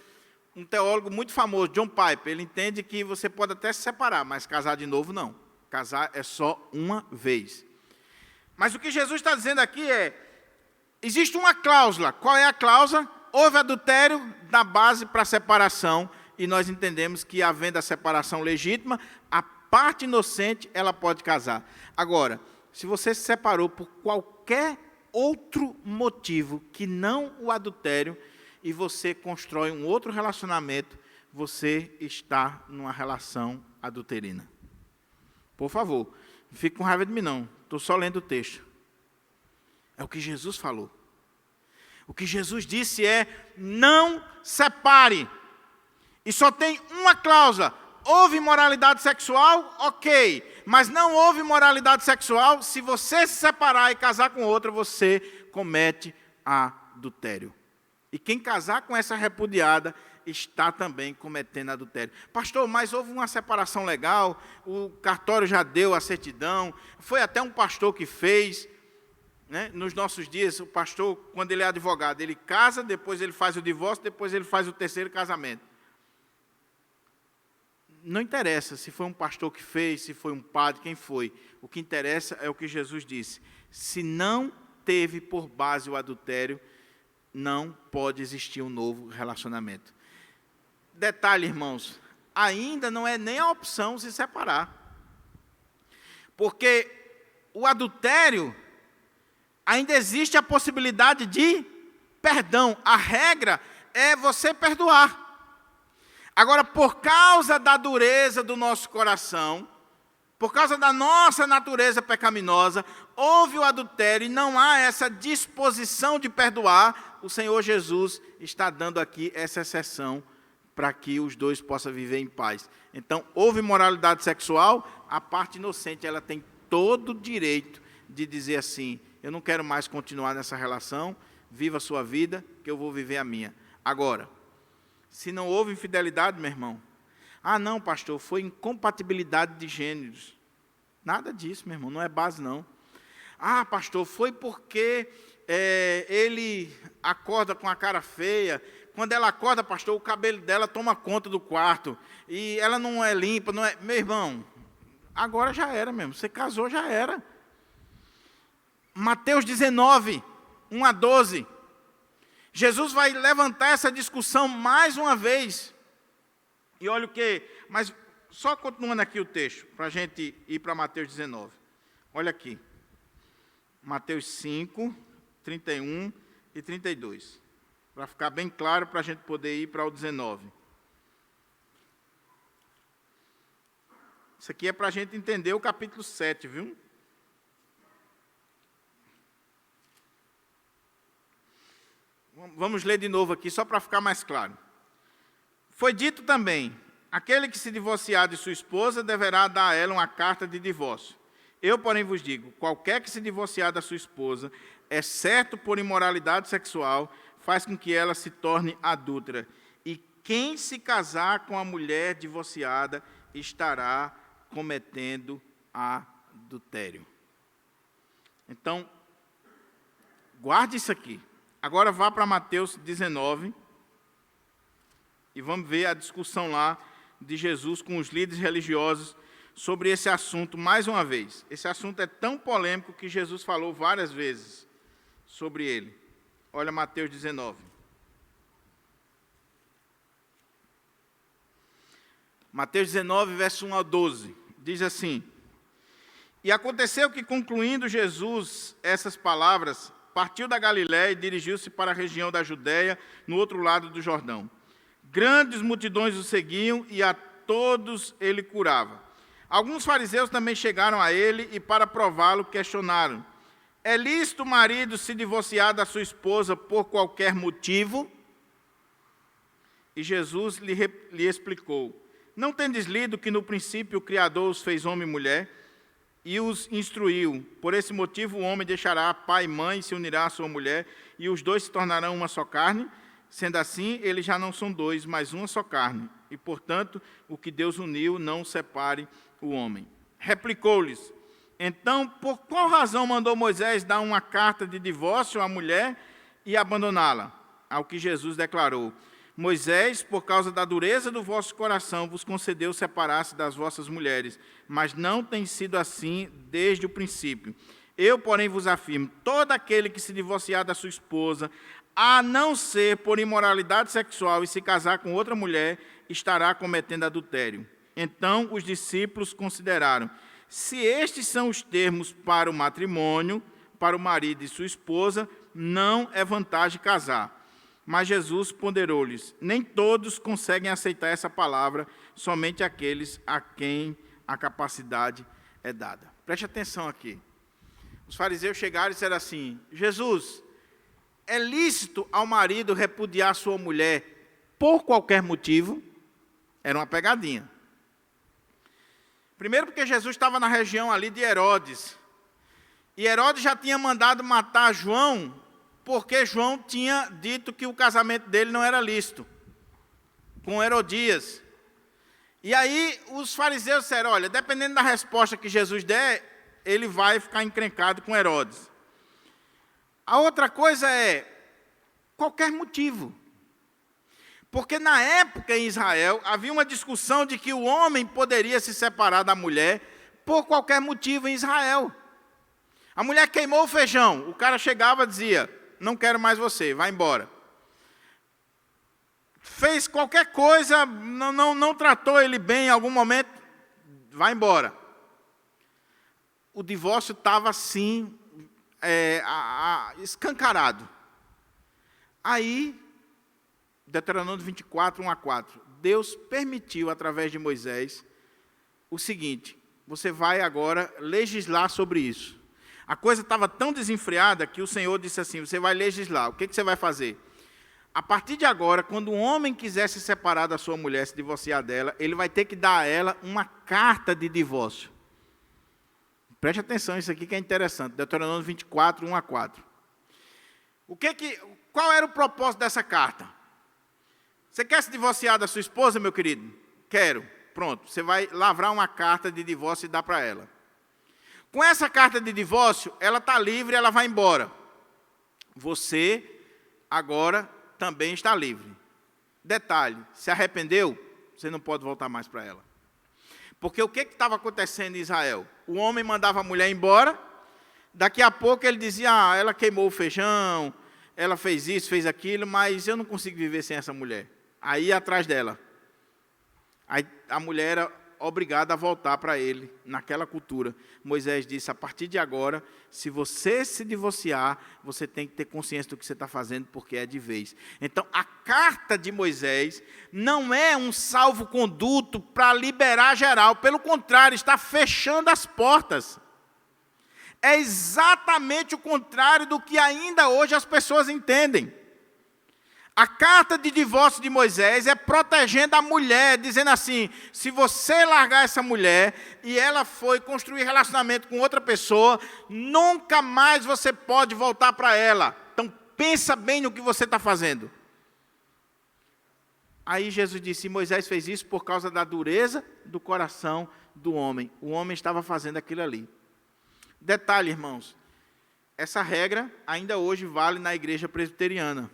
um teólogo muito famoso, John Piper, ele entende que você pode até se separar, mas casar de novo não. Casar é só uma vez. Mas o que Jesus está dizendo aqui existe uma cláusula. Qual é a cláusula? Houve adultério, dá base para a separação, e nós entendemos que, havendo a separação legítima, a parte inocente, ela pode casar. Agora, se você se separou por qualquer outro motivo que não o adultério, e você constrói um outro relacionamento, você está numa relação adulterina. Por favor, não fique com raiva de mim não, estou só lendo o texto. É o que Jesus falou. O que Jesus disse não separe. E só tem uma cláusula. Houve imoralidade sexual? Ok. Mas não houve imoralidade sexual. Se você se separar e casar com outra, você comete adultério. E quem casar com essa repudiada está também cometendo adultério. Pastor, mas houve uma separação legal, o cartório já deu a certidão, foi até um pastor que fez. Né? Nos nossos dias, o pastor, quando ele é advogado, ele casa, depois ele faz o divórcio, depois ele faz o terceiro casamento. Não interessa se foi um pastor que fez, se foi um padre, quem foi. O que interessa é o que Jesus disse. Se não teve por base o adultério, não pode existir um novo relacionamento. Detalhe, irmãos, ainda não é nem a opção se separar. Porque o adultério, ainda existe a possibilidade de perdão. A regra é você perdoar. Agora, por causa da dureza do nosso coração, por causa da nossa natureza pecaminosa, houve o adultério e não há essa disposição de perdoar. O Senhor Jesus está dando aqui essa exceção para que os dois possam viver em paz. Então, houve imoralidade sexual, a parte inocente ela tem todo o direito de dizer assim: eu não quero mais continuar nessa relação, viva a sua vida, que eu vou viver a minha. Agora, se não houve infidelidade, meu irmão, não, pastor, foi incompatibilidade de gêneros. Nada disso, meu irmão, não é base, não. Pastor, foi porque ele acorda com a cara feia. Quando ela acorda, pastor, o cabelo dela toma conta do quarto. E ela não é limpa, não é... Meu irmão, agora já era mesmo. Você casou, já era. Mateus 19, 1 a 12. Jesus vai levantar essa discussão mais uma vez. E olha o que... Mas só continuando aqui o texto, para a gente ir para Mateus 19. Olha aqui. Mateus 5, 31 e 32. Para ficar bem claro, para a gente poder ir para o 19. Isso aqui é para a gente entender o capítulo 7, viu? Vamos ler de novo aqui, só para ficar mais claro. Foi dito também: aquele que se divorciar de sua esposa deverá dar a ela uma carta de divórcio. Eu, porém, vos digo: qualquer que se divorciar da sua esposa, exceto por imoralidade sexual, faz com que ela se torne adúltera. E quem se casar com a mulher divorciada estará cometendo adultério. Então, guarde isso aqui. Agora vá para Mateus 19 e vamos ver a discussão lá de Jesus com os líderes religiosos sobre esse assunto mais uma vez. Esse assunto é tão polêmico que Jesus falou várias vezes sobre ele. Olha Mateus 19. Mateus 19, verso 1 a 12. Diz assim: E aconteceu que, concluindo Jesus essas palavras, partiu da Galiléia e dirigiu-se para a região da Judéia, no outro lado do Jordão. Grandes multidões o seguiam e a todos ele curava. Alguns fariseus também chegaram a ele e, para prová-lo, questionaram: é lícito o marido se divorciar da sua esposa por qualquer motivo? E Jesus lhe explicou: não tendes lido que no princípio o Criador os fez homem e mulher e os instruiu? Por esse motivo o homem deixará pai e mãe, se unirá à sua mulher, e os dois se tornarão uma só carne. Sendo assim, eles já não são dois, mas uma só carne. E, portanto, o que Deus uniu, não separe o homem. Replicou-lhes: Então, por qual razão mandou Moisés dar uma carta de divórcio à mulher e abandoná-la? Ao que Jesus declarou: Moisés, por causa da dureza do vosso coração, vos concedeu separar-se das vossas mulheres, mas não tem sido assim desde o princípio. Eu, porém, vos afirmo, todo aquele que se divorciar da sua esposa, a não ser por imoralidade sexual e se casar com outra mulher, estará cometendo adultério. Então os discípulos consideraram: se estes são os termos para o matrimônio, para o marido e sua esposa, não é vantagem casar. Mas Jesus ponderou-lhes: nem todos conseguem aceitar essa palavra, somente aqueles a quem a capacidade é dada. Preste atenção aqui. Os fariseus chegaram e disseram assim: Jesus, é lícito ao marido repudiar sua mulher por qualquer motivo? Era uma pegadinha. Primeiro porque Jesus estava na região ali de Herodes. E Herodes já tinha mandado matar João, porque João tinha dito que o casamento dele não era lícito, com Herodias. E aí os fariseus disseram: olha, dependendo da resposta que Jesus der, ele vai ficar encrencado com Herodes. A outra coisa é qualquer motivo. Porque na época em Israel havia uma discussão de que o homem poderia se separar da mulher por qualquer motivo em Israel. A mulher queimou o feijão, o cara chegava e dizia: não quero mais você, vai embora. Fez qualquer coisa, não tratou ele bem em algum momento, vai embora. O divórcio estava assim, escancarado. Aí, Deuteronômio 24, 1 a 4, Deus permitiu, através de Moisés, o seguinte: você vai agora legislar sobre isso. A coisa estava tão desenfreada que o Senhor disse assim: você vai legislar. O que você vai fazer? A partir de agora, quando um homem quiser se separar da sua mulher, se divorciar dela, ele vai ter que dar a ela uma carta de divórcio. Preste atenção, isso aqui que é interessante. Deuteronômio 24, 1 a 4. Qual era o propósito dessa carta? Você quer se divorciar da sua esposa, meu querido? Quero. Pronto, você vai lavrar uma carta de divórcio e dar para ela. Com essa carta de divórcio, ela está livre, ela vai embora. Você, agora, também está livre. Detalhe: se arrependeu, você não pode voltar mais para ela. Porque o que estava acontecendo em Israel? O homem mandava a mulher embora, daqui a pouco ele dizia: ela queimou o feijão, ela fez isso, fez aquilo, mas eu não consigo viver sem essa mulher. Aí ia atrás dela. Aí a mulher era obrigada a voltar para ele, naquela cultura. Moisés disse: a partir de agora, se você se divorciar, você tem que ter consciência do que você está fazendo, porque é de vez. Então, a carta de Moisés não é um salvo-conduto para liberar geral, pelo contrário, está fechando as portas. É exatamente o contrário do que ainda hoje as pessoas entendem. A carta de divórcio de Moisés é protegendo a mulher, dizendo assim: se você largar essa mulher e ela foi construir relacionamento com outra pessoa, nunca mais você pode voltar para ela. Então pensa bem no que você está fazendo. Aí Jesus disse: e Moisés fez isso por causa da dureza do coração do homem. O homem estava fazendo aquilo ali. Detalhe, irmãos, essa regra ainda hoje vale na igreja presbiteriana.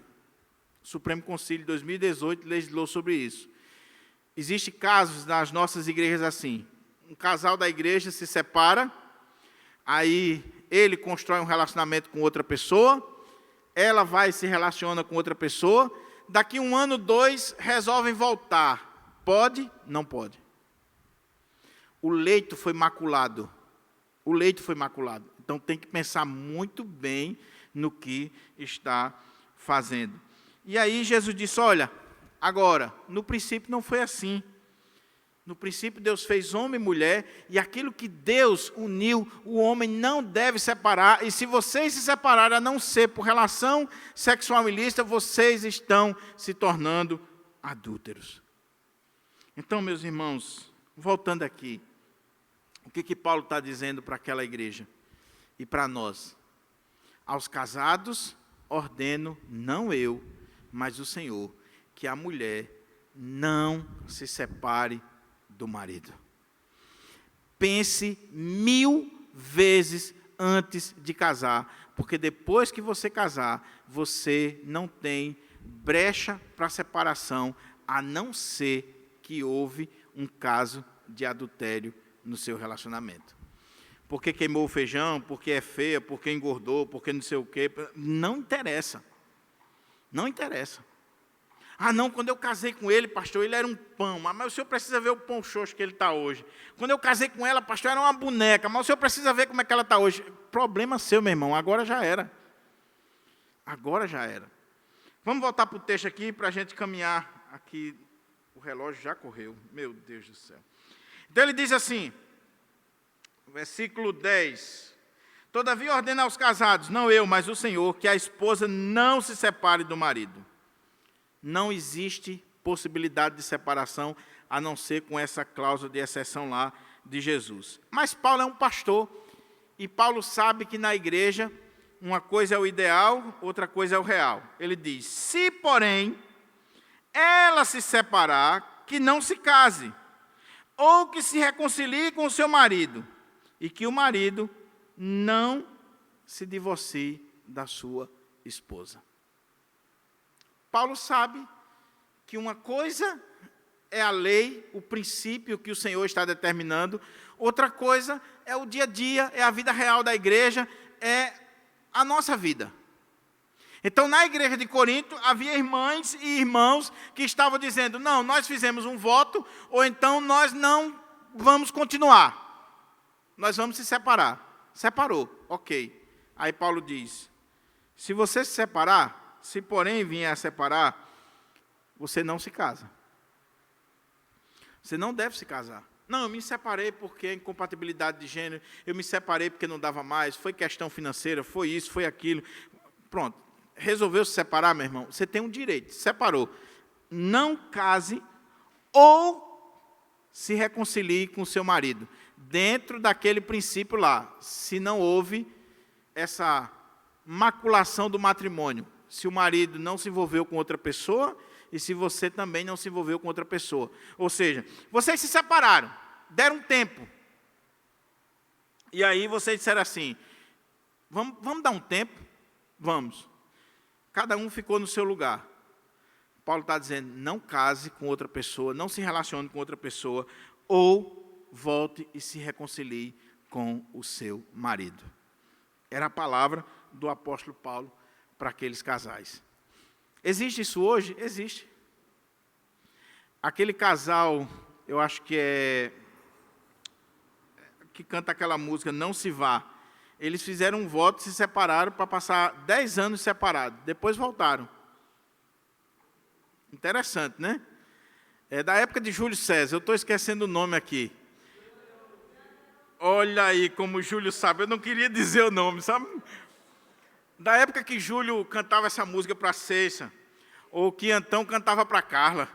O Supremo Concílio de 2018 legislou sobre isso. Existem casos nas nossas igrejas assim: um casal da igreja se separa, aí ele constrói um relacionamento com outra pessoa, ela vai e se relaciona com outra pessoa, daqui 1 ano, 2, resolvem voltar. Pode? Não pode. O leito foi maculado. O leito foi maculado. Então tem que pensar muito bem no que está fazendo. E aí Jesus disse: olha, agora, no princípio não foi assim. No princípio Deus fez homem e mulher, e aquilo que Deus uniu, o homem não deve separar. E se vocês se separarem, a não ser por relação sexual ilícita, vocês estão se tornando adúlteros. Então, meus irmãos, voltando aqui, o que Paulo está dizendo para aquela igreja e para nós? Aos casados ordeno, não eu, mas o Senhor, que a mulher não se separe do marido. Pense 1000 vezes antes de casar, porque depois que você casar, você não tem brecha para separação, a não ser que houve um caso de adultério no seu relacionamento. Porque queimou o feijão, porque é feia, porque engordou, porque não sei o quê, não interessa. Não interessa. Ah, não, quando eu casei com ele, pastor, ele era um pão, mas o senhor precisa ver o pão xoxo que ele está hoje. Quando eu casei com ela, pastor, era uma boneca, mas o senhor precisa ver como é que ela está hoje. Problema seu, meu irmão, agora já era. Agora já era. Vamos voltar para o texto aqui, para a gente caminhar aqui. O relógio já correu, meu Deus do céu. Então ele diz assim, versículo 10. Todavia ordena aos casados, não eu, mas o Senhor, que a esposa não se separe do marido. Não existe possibilidade de separação, a não ser com essa cláusula de exceção lá de Jesus. Mas Paulo é um pastor, e Paulo sabe que na igreja, uma coisa é o ideal, outra coisa é o real. Ele diz, se porém, ela se separar, que não se case, ou que se reconcilie com o seu marido, e que o marido não se divorcie da sua esposa. Paulo sabe que uma coisa é a lei, o princípio que o Senhor está determinando, outra coisa é o dia a dia, é a vida real da igreja, é a nossa vida. Então, na igreja de Corinto, havia irmãs e irmãos que estavam dizendo, não, nós fizemos um voto, ou então nós não vamos continuar. Nós vamos se separar. Separou, ok. Aí Paulo diz, se você se separar, se porém vier a separar, você não se casa. Você não deve se casar. Não, eu me separei porque é incompatibilidade de gênero, eu me separei porque não dava mais, foi questão financeira, foi isso, foi aquilo. Pronto, resolveu se separar, meu irmão, você tem um direito, separou. Não case ou se reconcilie com o seu marido, dentro daquele princípio lá, se não houve essa maculação do matrimônio. Se o marido não se envolveu com outra pessoa e se você também não se envolveu com outra pessoa. Ou seja, vocês se separaram, deram um tempo. E aí vocês disseram assim, vamos dar um tempo? Vamos. Cada um ficou no seu lugar. Paulo está dizendo, não case com outra pessoa, não se relacione com outra pessoa, ou volte e se reconcilie com o seu marido. Era a palavra do apóstolo Paulo para aqueles casais. Existe isso hoje? Existe. Aquele casal, eu acho que canta aquela música, Não Se Vá. Eles fizeram um voto, se separaram para passar 10 anos separados. Depois voltaram. Interessante, né? É da época de Júlio César. Eu estou esquecendo o nome aqui. Olha aí como o Júlio sabe. Eu não queria dizer o nome, sabe? Da época que Júlio cantava essa música para Ceiça, ou que Antão cantava para Carla,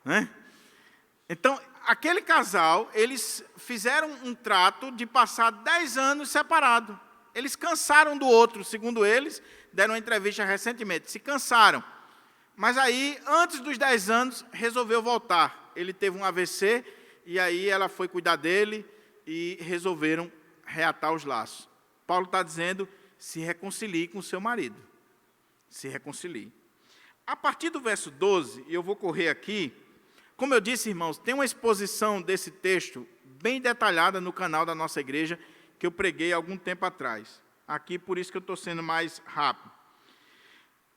né? Então, aquele casal, eles fizeram um trato de passar 10 anos separados. Eles cansaram do outro, segundo eles, deram uma entrevista recentemente, se cansaram. Mas aí, antes dos 10 anos, resolveu voltar. Ele teve um AVC, e aí ela foi cuidar dele, e resolveram reatar os laços. Paulo está dizendo, se reconcilie com o seu marido. Se reconcilie. A partir do verso 12, e eu vou correr aqui, como eu disse, irmãos, tem uma exposição desse texto bem detalhada no canal da nossa igreja, que eu preguei há algum tempo atrás. Aqui, por isso que eu estou sendo mais rápido.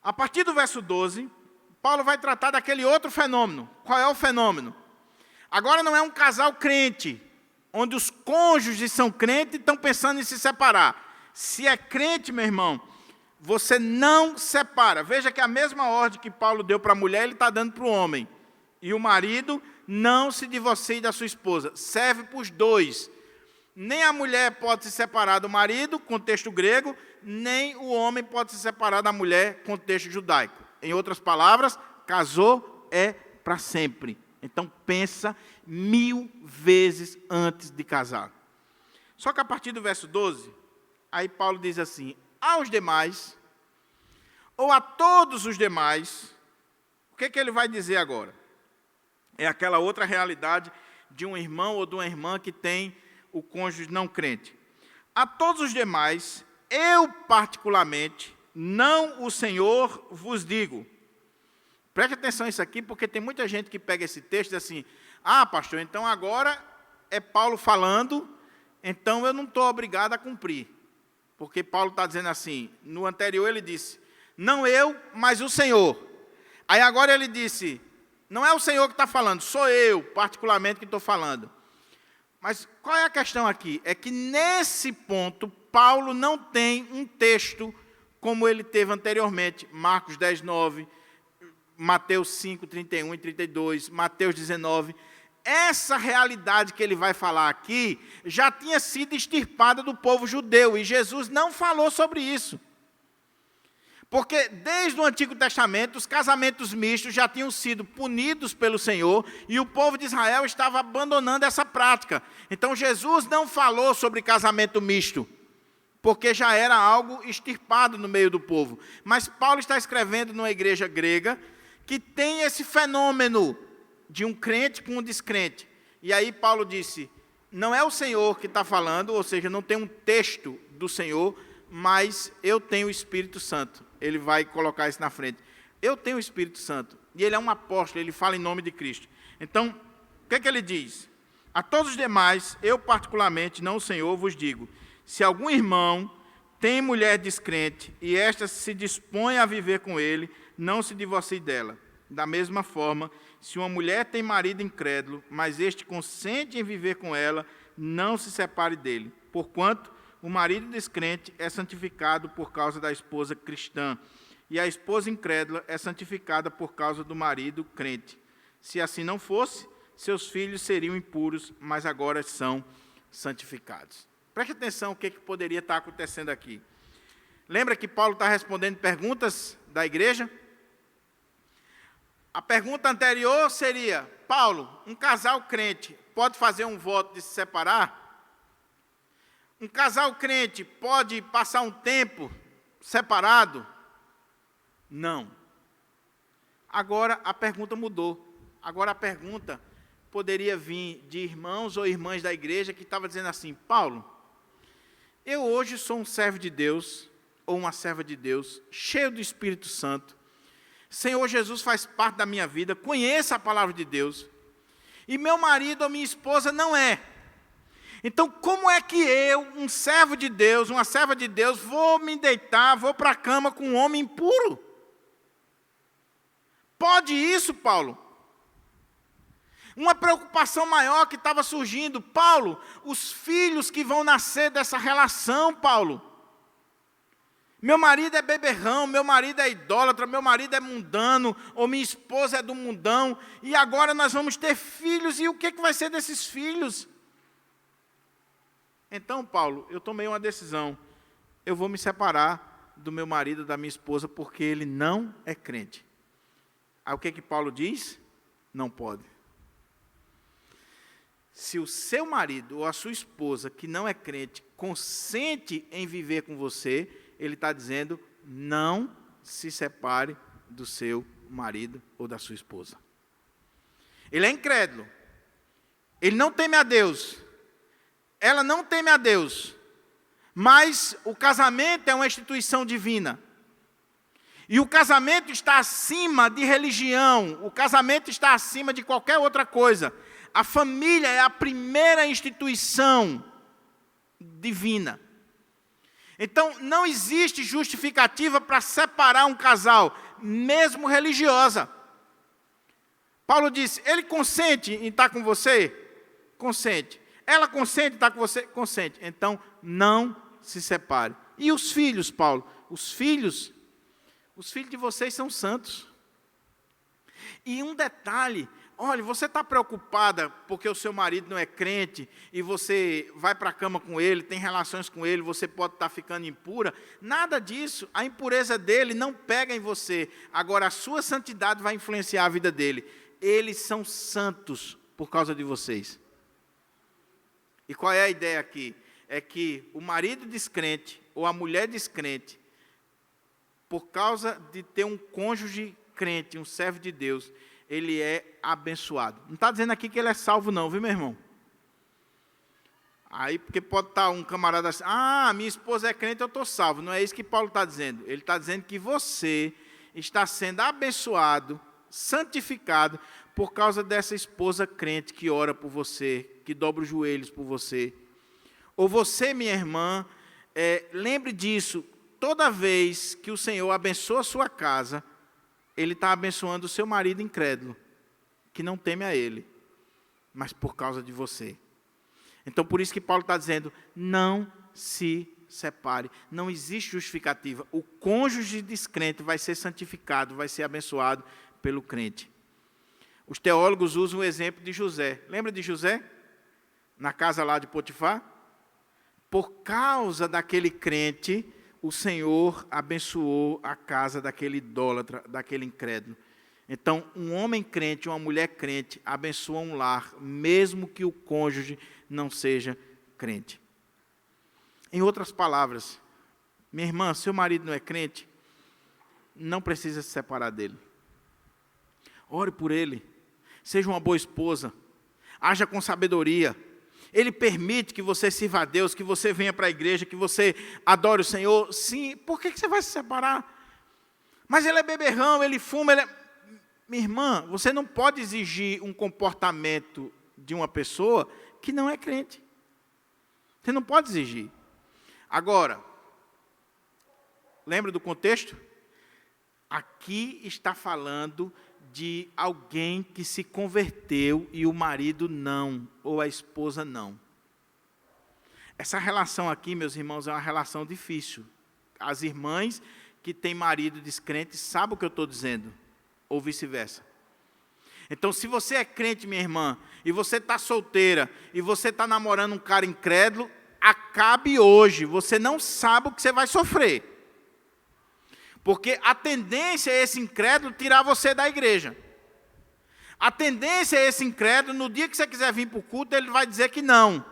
A partir do verso 12, Paulo vai tratar daquele outro fenômeno. Qual é o fenômeno? Agora não é um casal crente, onde os cônjuges são crentes e estão pensando em se separar. Se é crente, meu irmão, você não separa. Veja que a mesma ordem que Paulo deu para a mulher, ele está dando para o homem. E o marido não se divorcie da sua esposa. Serve para os dois. Nem a mulher pode se separar do marido, contexto grego, nem o homem pode se separar da mulher, contexto judaico. Em outras palavras, casou é para sempre. Então pensa 1000 vezes antes de casar. Só que a partir do verso 12, aí Paulo diz assim, aos demais, ou a todos os demais, o que ele vai dizer agora? É aquela outra realidade de um irmão ou de uma irmã que tem o cônjuge não crente. A todos os demais, eu particularmente, não o Senhor vos digo. Preste atenção nisso aqui, porque tem muita gente que pega esse texto e diz assim, pastor, então agora é Paulo falando, então eu não estou obrigado a cumprir. Porque Paulo está dizendo assim, no anterior ele disse, não eu, mas o Senhor. Aí agora ele disse, não é o Senhor que está falando, sou eu, particularmente, que estou falando. Mas qual é a questão aqui? É que nesse ponto, Paulo não tem um texto como ele teve anteriormente, Marcos 10, 9, Mateus 5, 31 e 32, Mateus 19. Essa realidade que ele vai falar aqui já tinha sido extirpada do povo judeu, e Jesus não falou sobre isso. Porque desde o Antigo Testamento, os casamentos mistos já tinham sido punidos pelo Senhor, e o povo de Israel estava abandonando essa prática. Então Jesus não falou sobre casamento misto, porque já era algo extirpado no meio do povo. Mas Paulo está escrevendo numa igreja grega, que tem esse fenômeno de um crente com um descrente. E aí Paulo disse, não é o Senhor que está falando, ou seja, não tem um texto do Senhor, mas eu tenho o Espírito Santo. Ele vai colocar isso na frente. Eu tenho o Espírito Santo. E ele é um apóstolo, ele fala em nome de Cristo. Então, o que é que ele diz? A todos os demais, eu particularmente, não o Senhor, vos digo, se algum irmão tem mulher descrente, e esta se dispõe a viver com ele, não se divorcie dela. Da mesma forma, se uma mulher tem marido incrédulo, mas este consente em viver com ela, não se separe dele. Porquanto, o marido descrente é santificado por causa da esposa cristã, e a esposa incrédula é santificada por causa do marido crente. Se assim não fosse, seus filhos seriam impuros, mas agora são santificados. Preste atenção o que poderia estar acontecendo aqui. Lembra que Paulo está respondendo perguntas da igreja? A pergunta anterior seria, Paulo, um casal crente pode fazer um voto de se separar? Um casal crente pode passar um tempo separado? Não. Agora a pergunta mudou. Agora a pergunta poderia vir de irmãos ou irmãs da igreja que estavam dizendo assim, Paulo, eu hoje sou um servo de Deus, ou uma serva de Deus, cheio do Espírito Santo. Senhor Jesus faz parte da minha vida, conheço a palavra de Deus, e meu marido ou minha esposa não é. Então, como é que eu, um servo de Deus, uma serva de Deus, vou me deitar, vou para a cama com um homem impuro? Pode isso, Paulo? Uma preocupação maior que estava surgindo, Paulo, os filhos que vão nascer dessa relação, Paulo. Meu marido é beberrão, meu marido é idólatra, meu marido é mundano, ou minha esposa é do mundão, e agora nós vamos ter filhos, e o que vai ser desses filhos? Então, Paulo, eu tomei uma decisão, eu vou me separar do meu marido, da minha esposa, porque ele não é crente. Aí o que Paulo diz? Não pode. Se o seu marido ou a sua esposa, que não é crente, consente em viver com você, ele está dizendo, não se separe do seu marido ou da sua esposa. Ele é incrédulo. Ele não teme a Deus. Ela não teme a Deus. Mas o casamento é uma instituição divina. E o casamento está acima de religião. O casamento está acima de qualquer outra coisa. A família é a primeira instituição divina. Então, não existe justificativa para separar um casal, mesmo religiosa. Paulo disse, ele consente em estar com você? Consente. Ela consente em estar com você? Consente. Então, não se separe. E os filhos, Paulo? Os filhos de vocês são santos. E um detalhe, olha, você está preocupada porque o seu marido não é crente e você vai para a cama com ele, tem relações com ele, você pode estar ficando impura. Nada disso. A impureza dele não pega em você. Agora, a sua santidade vai influenciar a vida dele. Eles são santos por causa de vocês. E qual é a ideia aqui? É que o marido descrente ou a mulher descrente, por causa de ter um cônjuge crente, um servo de Deus, ele é abençoado. Não está dizendo aqui que ele é salvo não, viu, meu irmão? Aí, porque pode estar um camarada assim, minha esposa é crente, eu estou salvo. Não é isso que Paulo está dizendo. Ele está dizendo que você está sendo abençoado, santificado, por causa dessa esposa crente que ora por você, que dobra os joelhos por você. Ou você, minha irmã, lembre disso, toda vez que o Senhor abençoa a sua casa, Ele está abençoando o seu marido incrédulo, que não teme a Ele, mas por causa de você. Então, por isso que Paulo está dizendo, não se separe. Não existe justificativa. O cônjuge descrente vai ser santificado, vai ser abençoado pelo crente. Os teólogos usam o exemplo de José. Lembra de José? Na casa lá de Potifar? Por causa daquele crente, o Senhor abençoou a casa daquele idólatra, daquele incrédulo. Então, um homem crente, uma mulher crente, abençoa um lar, mesmo que o cônjuge não seja crente. Em outras palavras, minha irmã, seu marido não é crente, não precisa se separar dele. Ore por ele, seja uma boa esposa, haja com sabedoria. Ele permite que você sirva a Deus, que você venha para a igreja, que você adore o Senhor. Sim, por que você vai se separar? Mas ele é beberrão, ele fuma, ele é... Minha irmã, você não pode exigir um comportamento de uma pessoa que não é crente. Você não pode exigir. Agora, lembra do contexto? Aqui está falando de alguém que se converteu e o marido não, ou a esposa não. Essa relação aqui, meus irmãos, é uma relação difícil. As irmãs que têm marido descrente sabem o que eu estou dizendo, ou vice-versa. Então, se você é crente, minha irmã, e você está solteira, e você está namorando um cara incrédulo, acabe hoje, você não sabe o que você vai sofrer. Porque a tendência é esse incrédulo tirar você da igreja. A tendência é esse incrédulo, no dia que você quiser vir para o culto, ele vai dizer que não.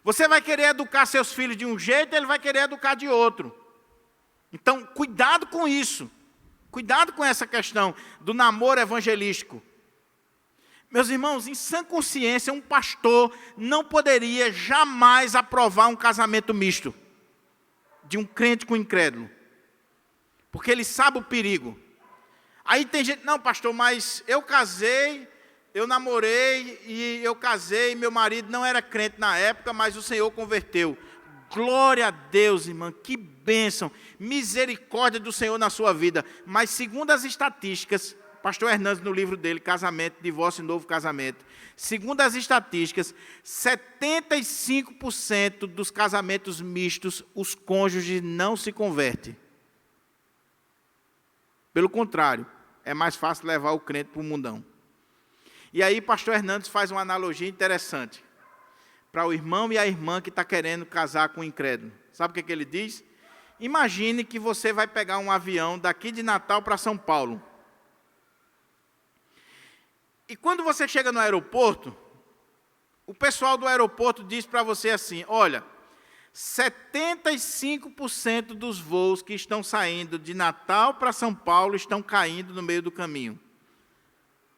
Você vai querer educar seus filhos de um jeito, ele vai querer educar de outro. Então, cuidado com isso. Cuidado com essa questão do namoro evangelístico. Meus irmãos, em sã consciência, um pastor não poderia jamais aprovar um casamento misto de um crente com incrédulo. Porque ele sabe o perigo. Aí tem gente, não pastor, mas eu casei, eu namorei e eu casei, meu marido não era crente na época, mas o Senhor converteu. Glória a Deus, irmã, que bênção, misericórdia do Senhor na sua vida. Mas segundo as estatísticas, pastor Hernandes no livro dele, Casamento, Divórcio e Novo Casamento, segundo as estatísticas, 75% dos casamentos mistos, os cônjuges não se convertem. Pelo contrário, é mais fácil levar o crente para o mundão. E aí pastor Hernandes faz uma analogia interessante para o irmão e a irmã que está querendo casar com o incrédulo. Sabe o que ele diz? Imagine que você vai pegar um avião daqui de Natal para São Paulo. E quando você chega no aeroporto, o pessoal do aeroporto diz para você assim, olha, 75% dos voos que estão saindo de Natal para São Paulo estão caindo no meio do caminho.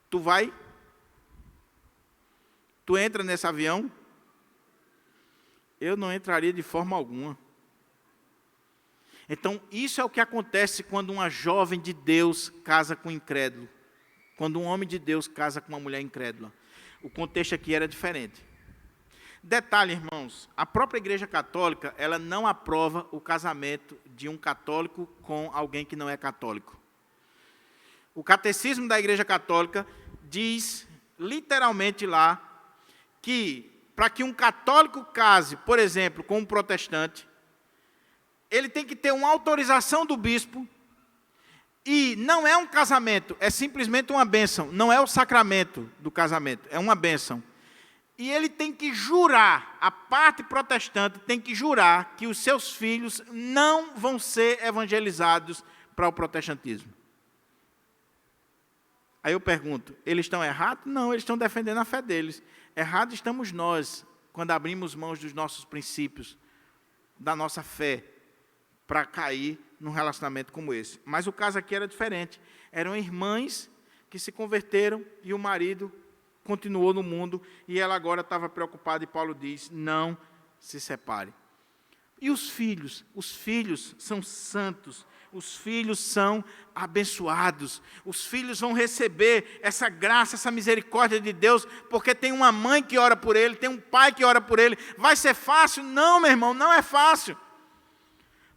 Tu vai? Tu entra nesse avião? Eu não entraria de forma alguma. Então, isso é o que acontece quando uma jovem de Deus casa com um incrédulo. Quando um homem de Deus casa com uma mulher incrédula. O contexto aqui era diferente. Detalhe, irmãos, a própria Igreja Católica, ela não aprova o casamento de um católico com alguém que não é católico. O Catecismo da Igreja Católica diz, literalmente lá, que para que um católico case, por exemplo, com um protestante, ele tem que ter uma autorização do bispo, e não é um casamento, é simplesmente uma bênção, não é o sacramento do casamento, é uma bênção. E ele tem que jurar, a parte protestante tem que jurar que os seus filhos não vão ser evangelizados para o protestantismo. Aí eu pergunto, eles estão errados? Não, eles estão defendendo a fé deles. Errados estamos nós, quando abrimos mãos dos nossos princípios, da nossa fé, para cair num relacionamento como esse. Mas o caso aqui era diferente. Eram irmãs que se converteram e o marido continuou no mundo e ela agora estava preocupada e Paulo diz, não se separe. E os filhos? Os filhos são santos, os filhos são abençoados, os filhos vão receber essa graça, essa misericórdia de Deus, porque tem uma mãe que ora por ele, tem um pai que ora por ele. Vai ser fácil? Não, meu irmão, não é fácil.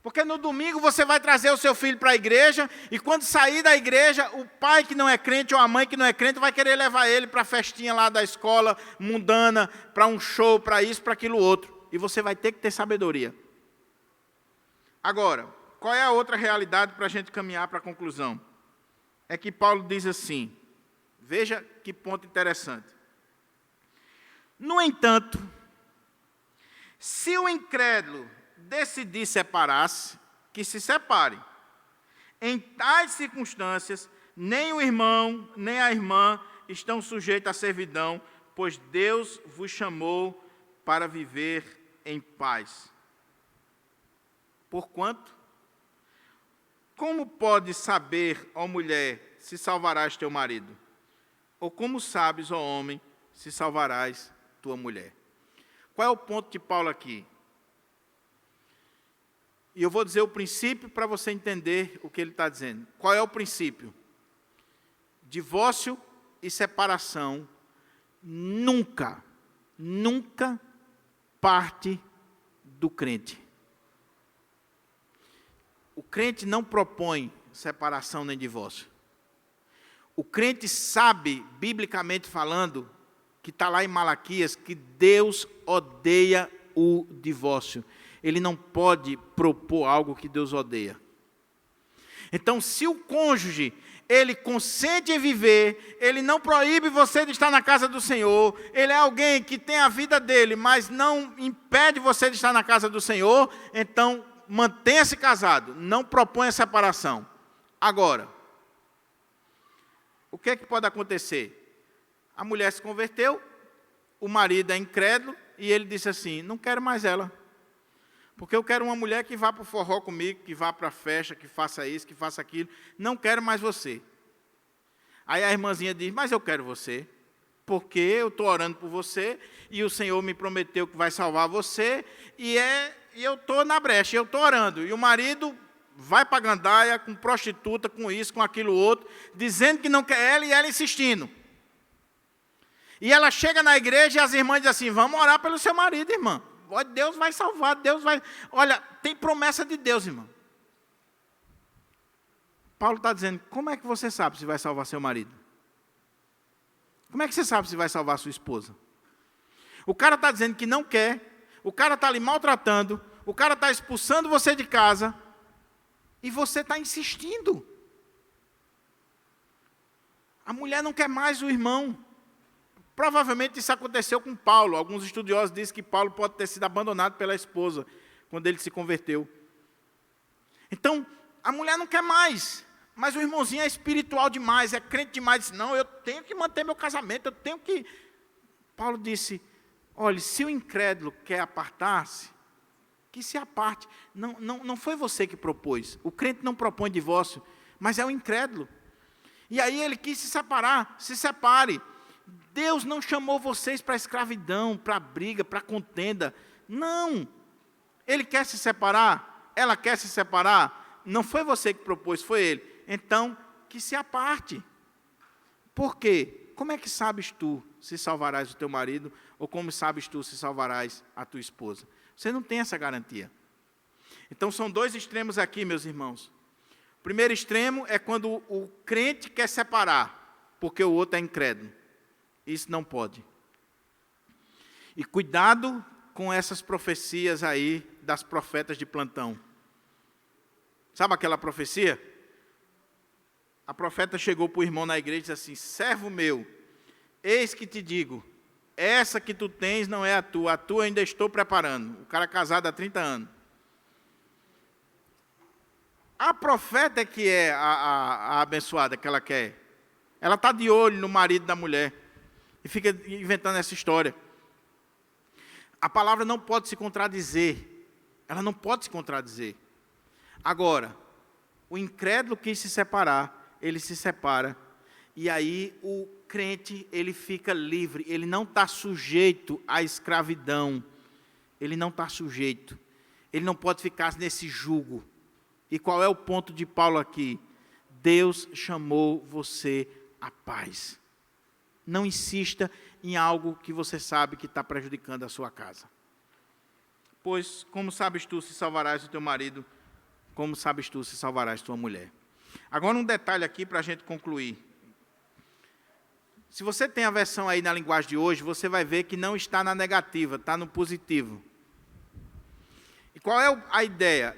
Porque no domingo você vai trazer o seu filho para a igreja, e quando sair da igreja, o pai que não é crente ou a mãe que não é crente vai querer levar ele para a festinha lá da escola mundana, para um show, para isso, para aquilo outro. E você vai ter que ter sabedoria. Agora, qual é a outra realidade para a gente caminhar para a conclusão? É que Paulo diz assim, veja que ponto interessante. No entanto, se o incrédulo decidir separar-se, que se separe. Em tais circunstâncias, nem o irmão, nem a irmã estão sujeitos à servidão, pois Deus vos chamou para viver em paz. Porquanto, como pode saber, ó mulher, se salvarás teu marido? Ou como sabes, ó homem, se salvarás tua mulher? Qual é o ponto de Paulo aqui? E eu vou dizer o princípio para você entender o que ele está dizendo. Qual é o princípio? Divórcio e separação nunca parte do crente. O crente não propõe separação nem divórcio. O crente sabe, biblicamente falando, que está lá em Malaquias, que Deus odeia o divórcio. Ele não pode propor algo que Deus odeia. Então, se o cônjuge, ele consente em viver, ele não proíbe você de estar na casa do Senhor, ele é alguém que tem a vida dele, mas não impede você de estar na casa do Senhor, então, mantenha-se casado, não proponha separação. Agora, o que é que pode acontecer? A mulher se converteu, o marido é incrédulo, e ele disse assim, não quero mais ela. Porque eu quero uma mulher que vá para o forró comigo, que vá para a festa, que faça isso, que faça aquilo. Não quero mais você. Aí a irmãzinha diz, mas eu quero você, porque eu estou orando por você, e o Senhor me prometeu que vai salvar você, e eu estou na brecha, eu estou orando. E o marido vai para a gandaia, com prostituta, com isso, com aquilo outro, dizendo que não quer ela, e ela insistindo. E ela chega na igreja e as irmãs dizem assim, vamos orar pelo seu marido, irmã. Deus vai salvar, Deus vai... Olha, tem promessa de Deus, irmão. Paulo está dizendo, como é que você sabe se vai salvar seu marido? Como é que você sabe se vai salvar sua esposa? O cara está dizendo que não quer, o cara está lhe maltratando, o cara está expulsando você de casa, e você está insistindo. A mulher não quer mais o irmão. Provavelmente isso aconteceu com Paulo. Alguns estudiosos dizem que Paulo pode ter sido abandonado pela esposa, quando ele se converteu. Então, a mulher não quer mais, mas o irmãozinho é espiritual demais, é crente demais. Diz, não, eu tenho que manter meu casamento, eu tenho que... Paulo disse, olha, se o incrédulo quer apartar-se, que se aparte. Não foi você que propôs. O crente não propõe divórcio, mas é o incrédulo. E aí ele quis se separar, se separe. Deus não chamou vocês para escravidão, para briga, para contenda. Não. Ele quer se separar, ela quer se separar. Não foi você que propôs, foi ele. Então, que se aparte. Por quê? Como é que sabes tu se salvarás o teu marido, ou como sabes tu se salvarás a tua esposa? Você não tem essa garantia. Então, são dois extremos aqui, meus irmãos. O primeiro extremo é quando o crente quer separar, porque o outro é incrédulo. Isso não pode. E cuidado com essas profecias aí das profetas de plantão. Sabe aquela profecia? A profeta chegou para o irmão na igreja e disse assim, servo meu, eis que te digo, essa que tu tens não é a tua ainda estou preparando. O cara é casado há 30 anos. A profeta é que é a abençoada que ela quer. Ela está de olho no marido da mulher. E fica inventando essa história. A palavra não pode se contradizer. Ela não pode se contradizer. Agora, o incrédulo quis se separar, ele se separa. E aí o crente, ele fica livre, ele não está sujeito à escravidão, ele não está sujeito, ele não pode ficar nesse jugo. E qual é o ponto de Paulo aqui? Deus chamou você à paz. Não insista em algo que você sabe que está prejudicando a sua casa. Pois, como sabes tu se salvarás o teu marido, como sabes tu se salvarás tua mulher? Agora um detalhe aqui para a gente concluir. Se você tem a versão aí na linguagem de hoje, você vai ver que não está na negativa, está no positivo. E qual é a ideia?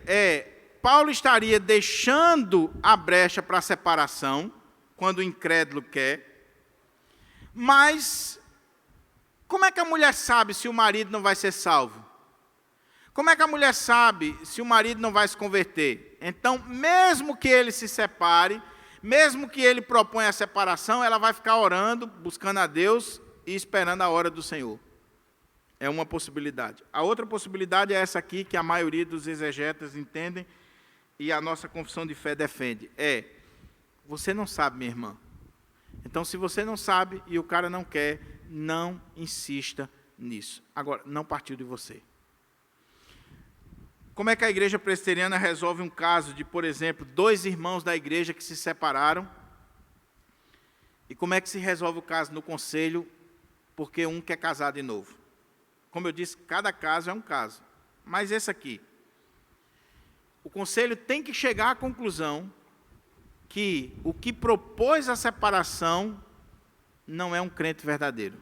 Paulo estaria deixando a brecha para a separação, quando o incrédulo quer, mas como é que a mulher sabe se o marido não vai ser salvo? Como é que a mulher sabe se o marido não vai se converter? Então, mesmo que ele se separe, mesmo que ele proponha a separação, ela vai ficar orando, buscando a Deus e esperando a hora do Senhor. É uma possibilidade. A outra possibilidade é essa aqui, que a maioria dos exegetas entendem e a nossa confissão de fé defende. Você não sabe, minha irmã. Então, se você não sabe e o cara não quer, não insista nisso. Agora, não partiu de você. Como é que a igreja presbiteriana resolve um caso de, por exemplo, 2 irmãos da igreja que se separaram? E como é que se resolve o caso no conselho, porque um quer casar de novo? Como eu disse, cada caso é um caso. Mas esse aqui, o conselho tem que chegar à conclusão que o que propôs a separação não é um crente verdadeiro.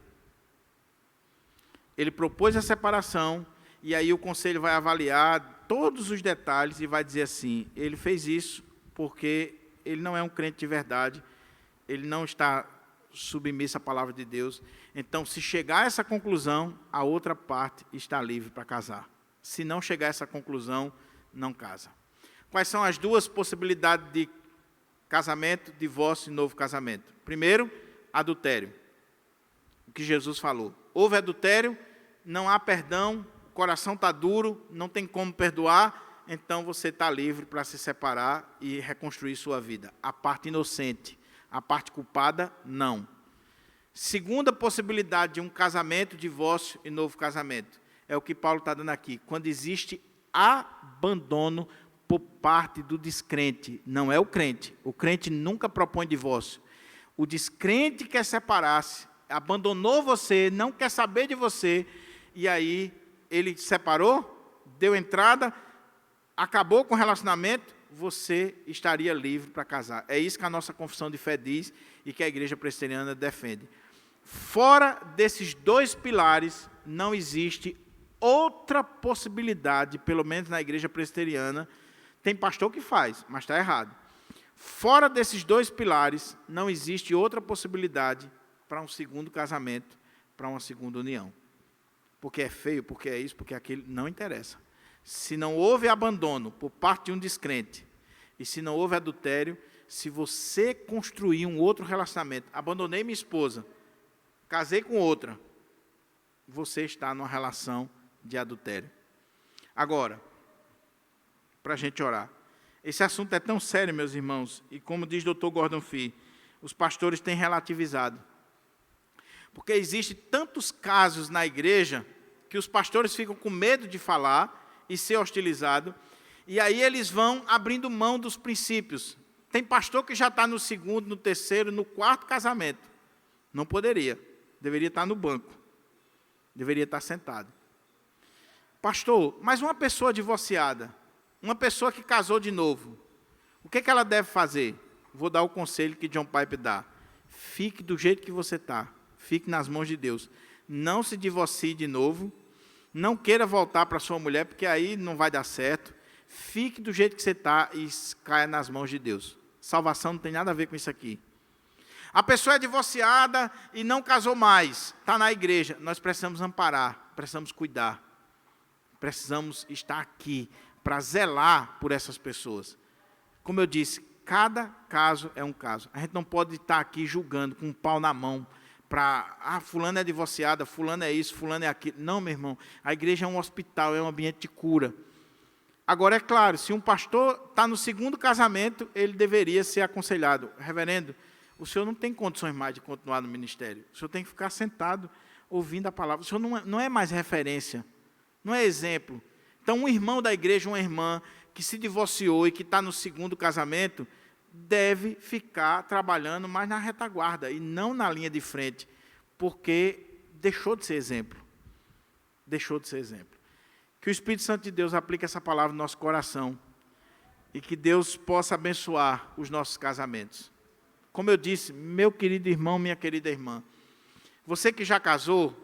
Ele propôs a separação, e aí o conselho vai avaliar todos os detalhes e vai dizer assim, ele fez isso porque ele não é um crente de verdade, ele não está submisso à palavra de Deus. Então, se chegar a essa conclusão, a outra parte está livre para casar. Se não chegar a essa conclusão, não casa. Quais são as 2 possibilidades de casamento, divórcio e novo casamento? Primeiro, adultério. O que Jesus falou. Houve adultério, não há perdão, o coração está duro, não tem como perdoar, então você está livre para se separar e reconstruir sua vida. A parte inocente, a parte culpada, não. Segunda possibilidade de um casamento, divórcio e novo casamento. É o que Paulo está dando aqui. Quando existe abandono por parte do descrente, não é o crente. O crente nunca propõe divórcio. O descrente quer separar-se, abandonou você, não quer saber de você, e aí ele separou, deu entrada, acabou com o relacionamento, você estaria livre para casar. É isso que a nossa confissão de fé diz e que a igreja presbiteriana defende. Fora desses 2 pilares, não existe outra possibilidade, pelo menos na igreja presbiteriana. Tem pastor que faz, mas está errado. Fora desses 2 pilares, não existe outra possibilidade para um segundo casamento, para uma segunda união. Porque é feio, porque é isso, porque é aquilo, não interessa. Se não houve abandono por parte de um descrente, e se não houve adultério, se você construir um outro relacionamento, abandonei minha esposa, casei com outra, você está numa relação de adultério. Agora, para a gente orar. Esse assunto é tão sério, meus irmãos, e como diz o Dr. Gordon Fee, os pastores têm relativizado. Porque existem tantos casos na igreja que os pastores ficam com medo de falar e ser hostilizado, e aí eles vão abrindo mão dos princípios. Tem pastor que já está no 2º, no 3º, no 4º casamento. Não poderia. Deveria estar no banco. Deveria estar sentado. Pastor, mas uma pessoa divorciada, uma pessoa que casou de novo, o que ela deve fazer? Vou dar o conselho que John Piper dá. Fique do jeito que você está. Fique nas mãos de Deus. Não se divorcie de novo. Não queira voltar para sua mulher, porque aí não vai dar certo. Fique do jeito que você está e caia nas mãos de Deus. Salvação não tem nada a ver com isso aqui. A pessoa é divorciada e não casou mais. Está na igreja. Nós precisamos amparar, precisamos cuidar. Precisamos estar aqui para zelar por essas pessoas. Como eu disse, cada caso é um caso. A gente não pode estar aqui julgando com um pau na mão, fulano é divorciada, fulano é isso, fulano é aquilo. Não, meu irmão, a igreja é um hospital, é um ambiente de cura. Agora, é claro, se um pastor está no 2º casamento, ele deveria ser aconselhado. Reverendo, o senhor não tem condições mais de continuar no ministério. O senhor tem que ficar sentado ouvindo a palavra. O senhor não é mais referência, não é exemplo. Então, um irmão da igreja, uma irmã que se divorciou e que está no segundo casamento, deve ficar trabalhando mais na retaguarda e não na linha de frente, porque deixou de ser exemplo. Deixou de ser exemplo. Que o Espírito Santo de Deus aplique essa palavra no nosso coração e que Deus possa abençoar os nossos casamentos. Como eu disse, meu querido irmão, minha querida irmã, você que já casou,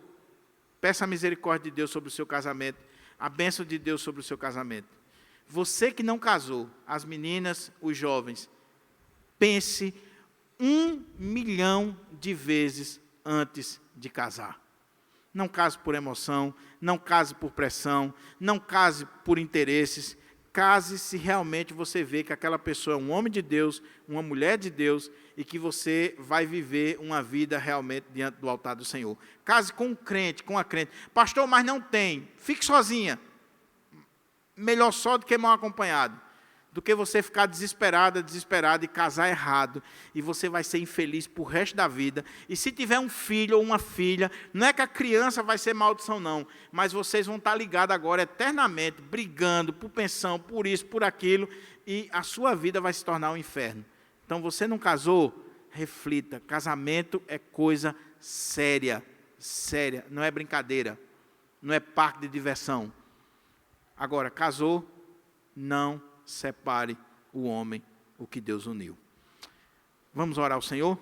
peça a misericórdia de Deus sobre o seu casamento, a bênção de Deus sobre o seu casamento. Você que não casou, as meninas, os jovens, pense 1 milhão de vezes antes de casar. Não case por emoção, não case por pressão, não case por interesses. Case se realmente você vê que aquela pessoa é um homem de Deus, uma mulher de Deus, e que você vai viver uma vida realmente diante do altar do Senhor. Case com um crente, com a crente. Pastor, mas não tem. Fique sozinha. Melhor só do que mal acompanhado. Do que você ficar desesperado e casar errado. E você vai ser infeliz por resto da vida. E se tiver um filho ou uma filha, não é que a criança vai ser maldição, não. Mas vocês vão estar ligados agora eternamente, brigando por pensão, por isso, por aquilo. E a sua vida vai se tornar um inferno. Então, você não casou? Reflita. Casamento é coisa séria. Séria. Não é brincadeira. Não é parque de diversão. Agora, casou? Não separe o homem, o que Deus uniu. Vamos orar ao Senhor?